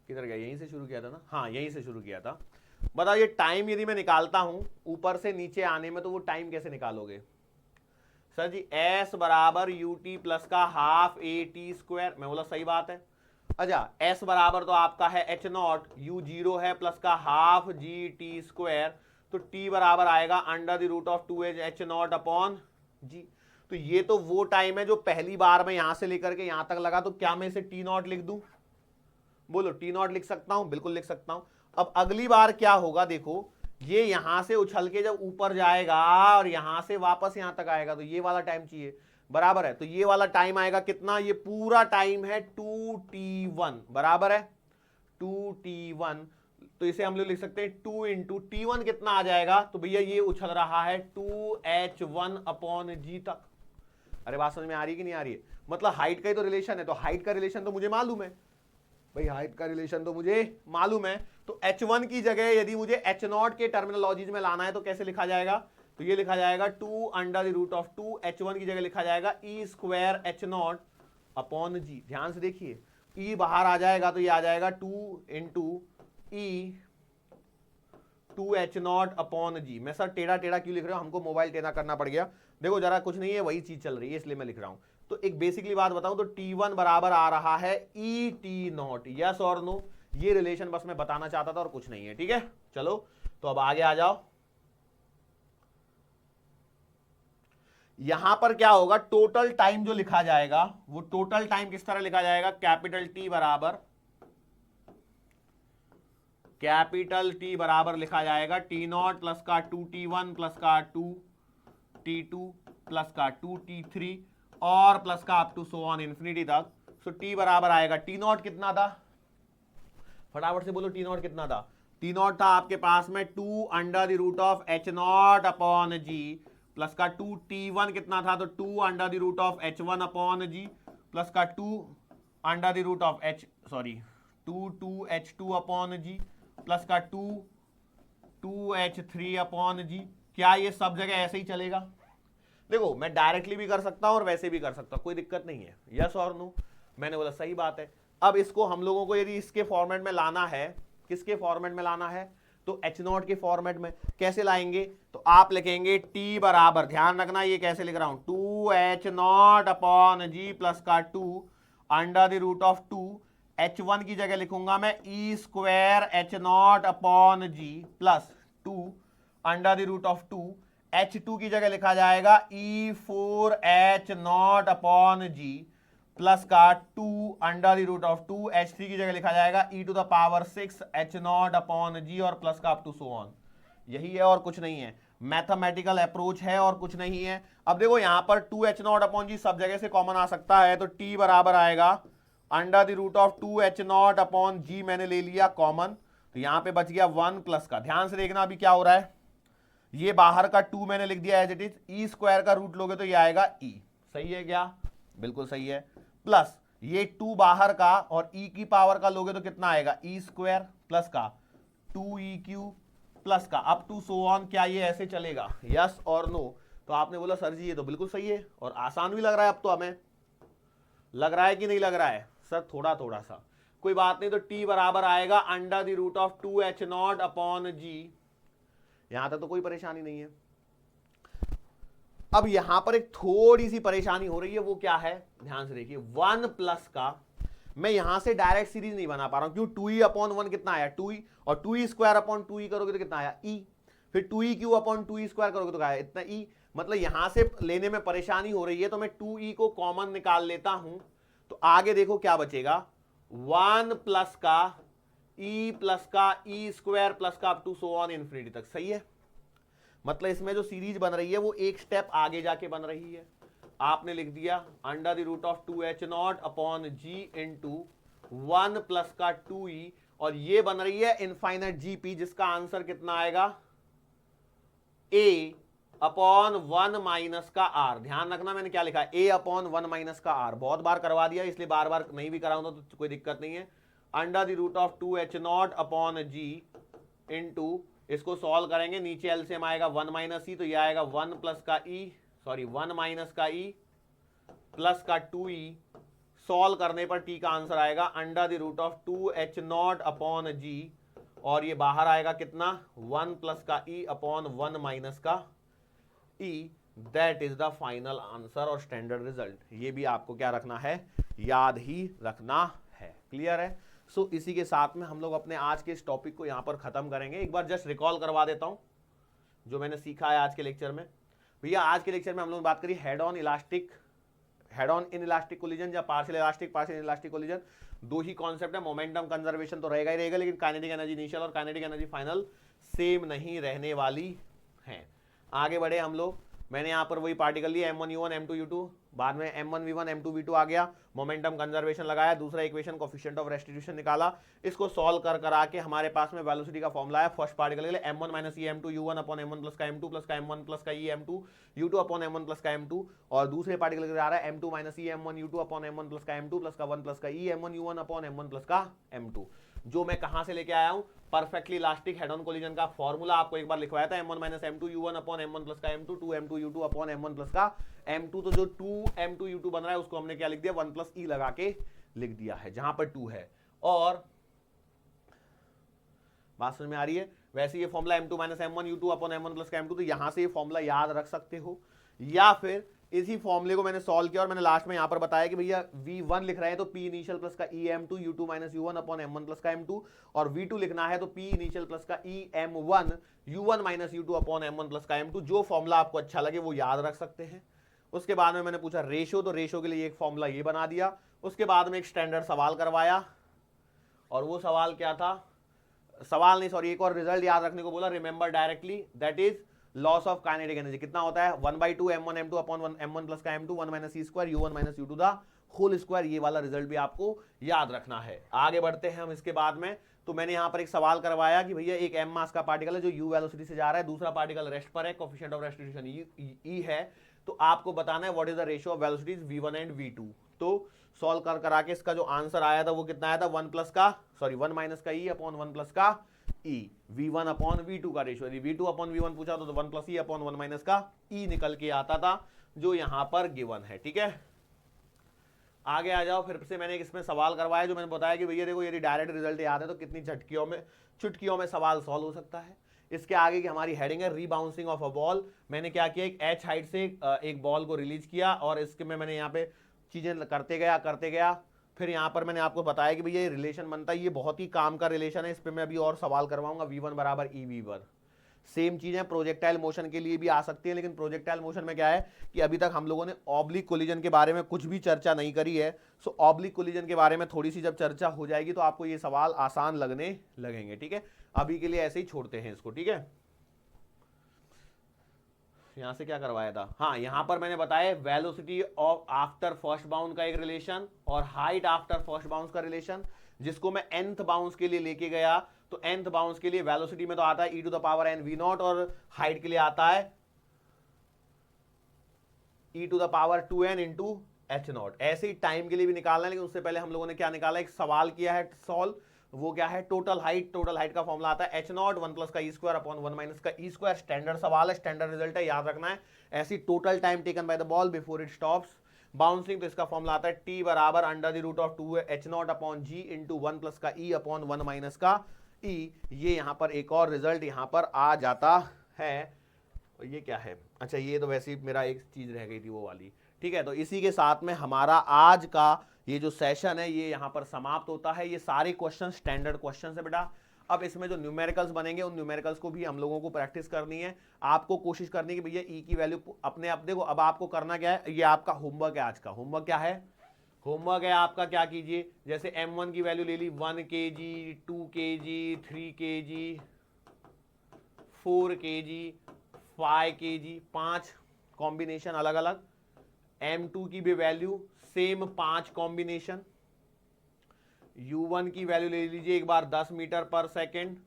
किधर गया, यहीं से शुरू किया था ना, हाँ यहीं से शुरू किया था। बताओ ये टाइम यदि मैं निकालता हूं ऊपर से नीचे आने में, तो वो टाइम कैसे निकालोगे। सर जी s बराबर ut प्लस का हाफ at²। मैं बोला सही बात है। अच्छा, s बराबर तो आपका है h0, u0 है प्लस का हाफ gt²। तो t बराबर आएगा √2h0/g। तो ये तो वो टाइम है जो पहली बार में यहां से लेकर के यहां तक लगा। तो क्या मैं इसे t0 लिख दूं, बोलो t0 लिख सकता हूं, बिल्कुल लिख सकता हूं। अब अगली बार क्या होगा, देखो ये यहां से उछल के जब ऊपर जाएगा और यहां से वापस यहां तक आएगा, तो ये वाला टाइम चाहिए, बराबर है। तो ये वाला टाइम आएगा कितना, ये पूरा टाइम है 2t1, बराबर है 2t1। तो इसे हम लोग लिख सकते हैं 2 इंटू t1 कितना आ जाएगा, तो भैया ये उछल रहा है 2h1/g तक। अरे बात समझ में आ रही है कि नहीं आ रही है। मतलब हाइट का ही तो रिलेशन है, तो हाइट का रिलेशन तो मुझे मालूम है भाई, हाइट का रिलेशन तो मुझे मालूम है। तो h1 की जगह यदि मुझे h0 के टर्मिनोलॉजीज में लाना है तो कैसे लिखा जाएगा, तो ये लिखा जाएगा 2√2, h1 की जगह लिखा जाएगा e²h0/g। ध्यान से देखिए, e बाहर आ जाएगा तो ये आ जाएगा 2 इंटू e 2h0/g। मैं सर टेढ़ा टेढ़ा क्यों लिख रहा हूं, हमको मोबाइल टेढ़ा करना पड़ गया। देखो जरा कुछ नहीं है, वही चीज चल रही है इसलिए मैं लिख रहा हूं। तो एक बेसिकली बात बताऊं तो t1 बराबर आ रहा है et0, यस और नो। ये रिलेशन बस मैं बताना चाहता था और कुछ नहीं है। ठीक है, चलो तो अब आगे आ जाओ। यहां पर क्या होगा, टोटल टाइम जो लिखा जाएगा वो टोटल टाइम किस तरह लिखा जाएगा, कैपिटल T बराबर कैपिटल टी बराबर लिखा जाएगा T0 प्लस का 2T1 प्लस का 2T2 प्लस का 2T3 और प्लस का up to so on infinity तक। सो टी बराबर आएगा T0 कितना था, फटाफट से बोलो T0 कितना था। T0 था आपके पास में 2 under the root of H0 upon g plus का 2T1 कितना था, तो 2 under the root of H1 upon g plus का 2 under the root of H2 upon g plus का 2H3 अपॉन जी। क्या ये सब जगह ऐसे ही चलेगा? देखो मैं डायरेक्टली भी कर सकता हूं और वैसे भी कर सकता हूं, कोई दिक्कत नहीं है। यस और नो? मैंने बोला सही बात है। अब इसको हम लोगों को यदि इसके फॉर्मेट में लाना है, किसके फॉर्मेट में लाना है, तो H0 के फॉर्मेट में। कैसे लाएंगे, तो आप लिखेंगे T बराबर, ध्यान रखना ये कैसे लिख रहा हूं, 2H0 अपॉन जी प्लस का 2 under the root of 2, H1 की जगह लिखूंगा मैं E square H0 upon g plus 2 under the root of 2, H2 की जगह लिखा जाएगा E4 H0 upon g plus का 2 under the root of 2, H3 की जगह लिखा जाएगा e to the power 6 H0 upon g और प्लस का अप टू सो ऑन। यही है और कुछ नहीं है, मैथमेटिकल अप्रोच है और कुछ नहीं है। अब देखो यहां पर 2H0 अपॉन जी सब जगह से कॉमन आ सकता है, तो t बराबर आएगा under the root of 2H0 upon g मैंने ले लिया कॉमन, तो यहां पे बच गया 1 प्लस का, ध्यान से देखना अभी क्या हो रहा है, ये बाहर का 2 मैंने लिख दिया as it is, E square का रूट लोगे तो ये आएगा e, सही है क्या, बिल्कुल सही है, प्लस ये 2 बाहर का और e की पावर का लोगे तो कितना आएगा, e स्क्वायर प्लस का 2EQ प्लस का अप टू सो ऑन। क्या ये ऐसे चलेगा, यस और नो? तो आपने बोला सर जी ये तो बिल्कुल सही है और आसान भी लग रहा है, अब तो हमें लग रहा है कि नहीं लग रहा है सर, थोड़ा थोड़ा सा, कोई बात नहीं। तो t बराबर आएगा under the root of 2H0 upon g, यहां तक तो कोई परेशानी नहीं है। अब यहां पर एक थोड़ी सी परेशानी हो रही है, वो क्या है, ध्यान से देखिए, 1 प्लस का मैं यहां से डायरेक्ट सीरीज नहीं बना पा रहा हूं, क्यों, 2e अपॉन 1 कितना आया 2e, और 2e स्क्वायर अपॉन 2e करोगे तो कितना आया e, फिर 2EQ अपॉन 2e स्क्वायर करोगे तो क्या आया इतना e, मतलब यहां से लेने में परेशानी हो रही है, तो मैं 2e को कॉमन निकाल लेता हूं, तो आगे देखो क्या बचेगा, 1 प्लस का e प्लस का e स्क्वायर प्लस का up to so on infinity तक, सही है। मतलब इसमें जो सीरीज बन रही है वो एक स्टेप आगे जाके बन रही है। आपने लिख दिया under the root of 2H0 upon g into 1 plus का 2e, और ये बन रही है इनफाइनाइट जीपी, जिसका आंसर कितना आएगा a अपॉन 1 माइनस का r। ध्यान रखना मैंने क्या लिखा है, a अपॉन 1 माइनस का r, बहुत बार करवा दिया इसलिए बार बार नहीं भी कराऊंगा तो कोई दिक्कत नहीं है। Under the root of 2H0 upon g into, इसको सॉल्व करेंगे, नीचे एलसीएम आएगा 1 माइनस ई, तो ये आएगा 1 प्लस का ई, सॉरी 1 माइनस का ई प्लस का 2e, सॉल्व करने पर टी का आंसर आएगा under the root of 2H0 upon g, और ये बाहर आएगा कितना 1 प्लस का ई अपॉन 1 माइनस का e, that is the final answer और स्टैंडर्ड रिजल्ट। ये भी आपको क्या रखना है, याद ही रखना है, क्लियर है। सो इसी के साथ में हम लोग अपने आज के इस टॉपिक को यहां पर खत्म करेंगे। एक बार जस्ट रिकॉल करवा देता हूं जो मैंने सीखा है आज के लेक्चर में। भैया आज के लेक्चर में हम लोग बात करी head on inelastic collision या पार्शियल इलास्टिक कोलिजन, दो ही कॉन्सेप्ट है। मोमेंटम कंजर्वेशन तो रहेगा ही रहेगा, लेकिन काइनेटिक एनर्जी इनिशियल और काइनेटिक एनर्जी फाइनल सेम नहीं रहने वाली है। आगे बढ़े हम लोग, मैंने यहाँ पर वही पार्टिकल लिया M1U1 M2U2, बाद में M1V1 M2V2 आ गया, मोमेंटम कंजर्वेशन लगाया, दूसरा इक्वेशन कोफिशिएंट ऑफ रेस्टिट्यूशन निकाला, इसको सॉल्व करा के हमारे पास में वेलोसिटी का फॉर्मूला है फर्स्ट पार्टिकल के लिए M1 माइनस ई M2U1 अपॉन M1 प्लस का M2 प्लस का M1 प्लस का ई M2U2 अपॉन M1 प्लस का M2, और दूसरे पार्टिकल के लिए आ रहा है M2 माइनस ई M1U2 अपॉन M1 प्लस का M2 प्लस का 1 प्लस का ई M1U1 अपॉन M1 प्लस का M2, जो मैं कहां से लेके आया हूं, perfectly elastic head on collision का फॉर्मूला आपको एक बार लिखवाया था, M1 minus M2U1 upon M1 plus का M2 2M2U2 upon M1 plus का M2, तो जो 2M2U2 बन रहा है उसको हमने क्या लिख दिया 1 प्लस ई लगा के लिख दिया है जहां पर 2 है। और बात समझ में आ रही है, वैसे ये formula M2 minus M1U2 upon M1 plus का M2, तो यहां से ये फॉर्मूला याद रख सकते हो, या फिर इसी फॉर्मूले को मैंने सॉल्व किया और मैंने लास्ट में यहां पर बताया कि भैया V1 लिख रहे हैं तो P इनिशियल प्लस का EM2 U2 minus U1 upon M1 plus का M2, और V2 लिखना है तो P इनिशियल प्लस का EM1 U1 minus U2 upon M1 plus का M2। जो फॉर्मूला आपको अच्छा लगे वो याद रख सकते हैं। उसके बाद में मैंने पूछा रेशो, तो रेशो के लिए एक फॉर्मूला ये बना दिया। उसके बाद में एक स्टैंडर्ड सवाल करवाया, और वो सवाल क्या था, सवाल नहीं, सॉरी, एक और रिजल्ट याद रखने को बोला, remember directly, that is loss of kinetic energy. कितना होता है 1/2 m1 m2 upon 1 m1 plus का m2 1 minus c square u1 minus u2 the whole square. ये वाला रिजल्ट भी आपको याद रखना है। आगे बढ़ते हैं हम इसके बाद में। तो मैंने यहां पर एक सवाल करवाया कि भैया एक m मास का पार्टिकल है जो u वेलोसिटी से जा रहा है, दूसरा पार्टिकल रेस्ट पर है, कोएफिशिएंट ऑफ रेस्टिट्यूशन e है, तो आपको बताना है what is the ratio of velocities v1 and v2। तो सॉल्व कर करा के इसका जो आंसर आया था वो कितना आया था 1 माइनस का e अपॉन 1 प्लस का e, v1 अपॉन v2 का रेशियो। यदि v2 अपॉन v1 पूछा तो 1 प्लस e अपॉन 1 माइनस का e निकल के आता था, जो यहां पर गिवन है। ठीक है, आगे आ जाओ। फिर से मैंने एक इसमें सवाल करवाया जो मैंने बताया कि भैया देखो यदि डायरेक्ट रिजल्ट याद है तो कितनी चुटकियों में सवाल सॉल्व हो सकता है। इसके आगे की हमारी हेडिंग है रीबाउंसिंग ऑफ अ बॉल। मैंने क्या किया, एक h हाइट से एक बॉल को रिलीज किया और इसके में मैंने यहाँ पे चीजें करते गया। फिर यहाँ पर मैंने आपको बताया कि भैया ये रिलेशन बनता है, ये बहुत ही काम का रिलेशन है, इस पर मैं अभी और सवाल करवाऊंगा। v1 बराबर ev1। सेम चीजें प्रोजेक्टाइल मोशन के लिए भी आ सकती है, लेकिन प्रोजेक्टाइल मोशन में क्या है कि अभी तक हम लोगों ने ऑब्लिक कोलिजन के बारे में कुछ भी चर्चा नहीं करी है। सो ऑब्लिक कोलिजन के बारे में थोड़ी सी जब चर्चा हो जाएगी तो आपको ये सवाल आसान लगने लगेंगे। ठीक है, अभी के लिए ऐसे ही छोड़ते हैं इसको। ठीक है, यहां से क्या करवाया था, हाँ यहां पर मैंने बताया velocity of after first bound का एक रिलेशन और हाइट आफ्टर फर्स्ट बाउंस का रिलेशन, जिसको मैं nth बाउंस के लिए लेके गया। तो nth बाउंस के लिए वेलोसिटी में तो आता है e to the power n v0 और हाइट के लिए आता है e to the power 2n into h0। ऐसे ही टाइम के लिए भी निकालना है, लेकिन उससे पहले हम लोगों ने क्या निकाला, एक सवाल किया है सॉल्व, वो क्या है टोटल हाइट। टोटल हाइट का फॉर्मूला आता है h0 1 प्लस का e स्क्वायर अपॉन 1 माइनस का e स्क्वायर। स्टैंडर्ड सवाल है, स्टैंडर्ड रिजल्ट है, याद रखना है। ऐसी total time taken by the ball before it stops bouncing, तो इसका फॉर्मूला आता है t बराबर under the root of 2 h0 upon g into 1 plus का e अपॉन 1 माइनस का e। ये यहाँ पर एक और रिजल्ट यहाँ पर आ जाता है। ये क्या है, अच्छा ये तो वैसे ही मेरा एक चीज रह गई थी वो वाली। ठीक है, तो इसी के साथ में हमारा आज का ये जो सेशन है ये यहाँ पर समाप्त होता है। ये सारे क्वेश्चन स्टैंडर्ड क्वेश्चन है बेटा। अब इसमें जो न्यूमेरिकल्स बनेंगे उन न्यूमेरिकल्स को भी हम लोगों को प्रैक्टिस करनी है। आपको कोशिश करनी है कि भैया ई की वैल्यू अपने आप देखो। अब आपको करना क्या है, ये आपका होमवर्क है आज का। होमवर्क क्या है, होमवर्क है आपका, क्या कीजिए, जैसे m1 की वैल्यू ले ली 1 kg 2 kg 3 kg 4 kg 5 kg, 5 combination अलग अलग। m2 की भी वैल्यू सेम 5 कॉम्बिनेशन। u1 की वैल्यू ले लीजिए, एक बार 10 मीटर पर सेकेंड,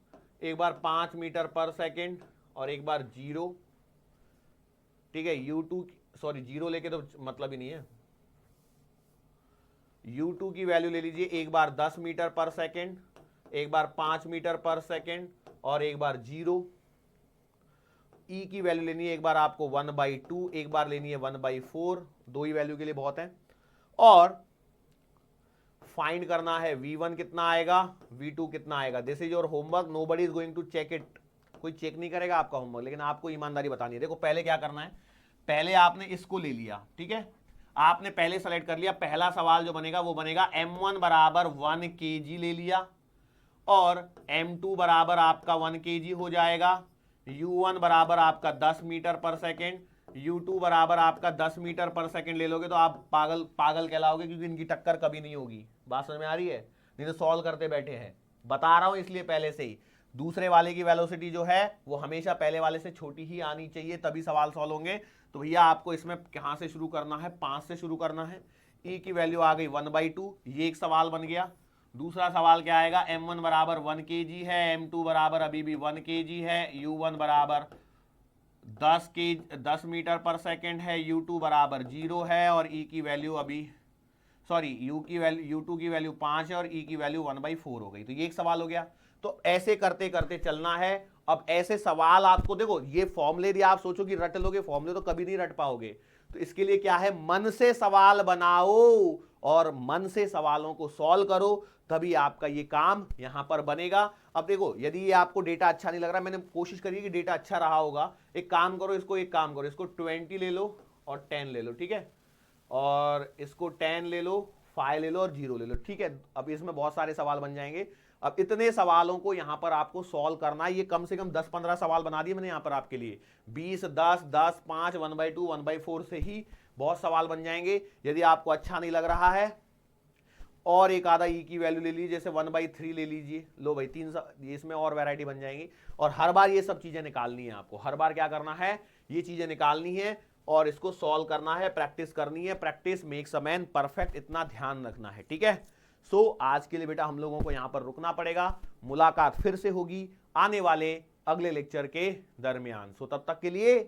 एक बार 5 मीटर पर सेकेंड और एक बार 0। ठीक है, u2 सॉरी 0 लेके तो मतलब ही नहीं है। u2 की वैल्यू ले लीजिए, एक बार 10 मीटर पर सेकेंड, एक बार 5 मीटर पर सेकेंड और एक बार 0। ई की वैल्यू लेनी है, एक बार आपको 1/2, एक बार लेनी है 1/4, दो ही वैल्यू के लिए बहुत है। और फाइंड करना है v1 कितना आएगा, v2 कितना आएगा। This is your homework, nobody is going to check it. कोई चेक नहीं करेगा आपका होमवर्क, लेकिन आपको ईमानदारी बतानी है। देखो पहले क्या करना है, पहले आपने इसको ले लिया, ठीक है, आपने पहले सेलेक्ट कर लिया। पहला सवाल जो बनेगा वो बनेगा m1 बराबर 1 kg ले लिया और m2 बराबर आपका 1 kg हो जाएगा। u1 बराबर आपका 10 मीटर पर सेकेंड, u2 बराबर आपका 10 मीटर पर सेकेंड ले लोगे तो आप पागल कहलाओगे, क्योंकि इनकी टक्कर कभी नहीं होगी। बात समझ में आ रही है, नहीं तो सॉल्व करते बैठे हैं, बता रहा हूं इसलिए पहले से ही। दूसरे वाले की वेलोसिटी जो है वो हमेशा पहले वाले से छोटी ही आनी चाहिए, तभी सवाल सॉल्व होंगे। तो भैया आपको इसमें कहां से शुरू करना है, 5 से शुरू करना है। e की वैल्यू आ गई 1/2, ये एक सवाल बन गया। दूसरा सवाल क्या आएगा, m1 बराबर 1 kg है, m2 बराबर अभी भी 1 kg है, u1 बराबर 10 मीटर पर सेकेंड है, u2 बराबर 0 है और e की वैल्यू अभी u2 की वैल्यू 5 है और e की वैल्यू 1/4 हो गई। तो ये एक सवाल हो गया। तो ऐसे करते करते चलना है। अब ऐसे सवाल आपको देखो, ये फॉर्मूले यदि आप सोचो कि रट लोगे, फॉर्मूले तो कभी नहीं रट पाओगे। तो इसके लिए क्या है, मन से सवाल बनाओ और मन से सवालों को सॉल्व करो, तभी आपका ये काम यहां पर बनेगा। अब देखो यदि ये आपको डेटा अच्छा नहीं लग रहा, मैंने कोशिश करी कि डेटा अच्छा रहा होगा, एक काम करो इसको 20 ले लो और 10 ले लो, ठीक है, और इसको 10 ले लो, 5 ले लो और 0 ले लो, ठीक है। अब इसमें बहुत सारे सवाल बन जाएंगे। अब इतने सवालों को यहां पर आपको सॉल्व करना है। ये कम से कम 10-15 सवाल बना दिए मैंने यहां पर आपके लिए। 20 10 10 5 1/2 1/4 से ही बहुत सवाल बन जाएंगे। यदि आपको अच्छा नहीं लग रहा है और एक आधा ई की वैल्यू ले लीजिए, जैसे 1/3 ले लीजिए, लो भाई 3 इसमें और वैरायटी बन जाएंगी। और हर बार ये सब चीजें निकालनी है आपको, हर बार क्या करना है, ये चीजें निकालनी है और इसको सॉल्व करना है, प्रैक्टिस करनी है। Practice makes a man perfect, इतना ध्यान रखना है, ठीक है। सो आज के लिए बेटा हम लोगों को यहां पर रुकना पड़ेगा, मुलाकात फिर से होगी आने वाले अगले लेक्चर के दरमियान। सो तब तक के लिए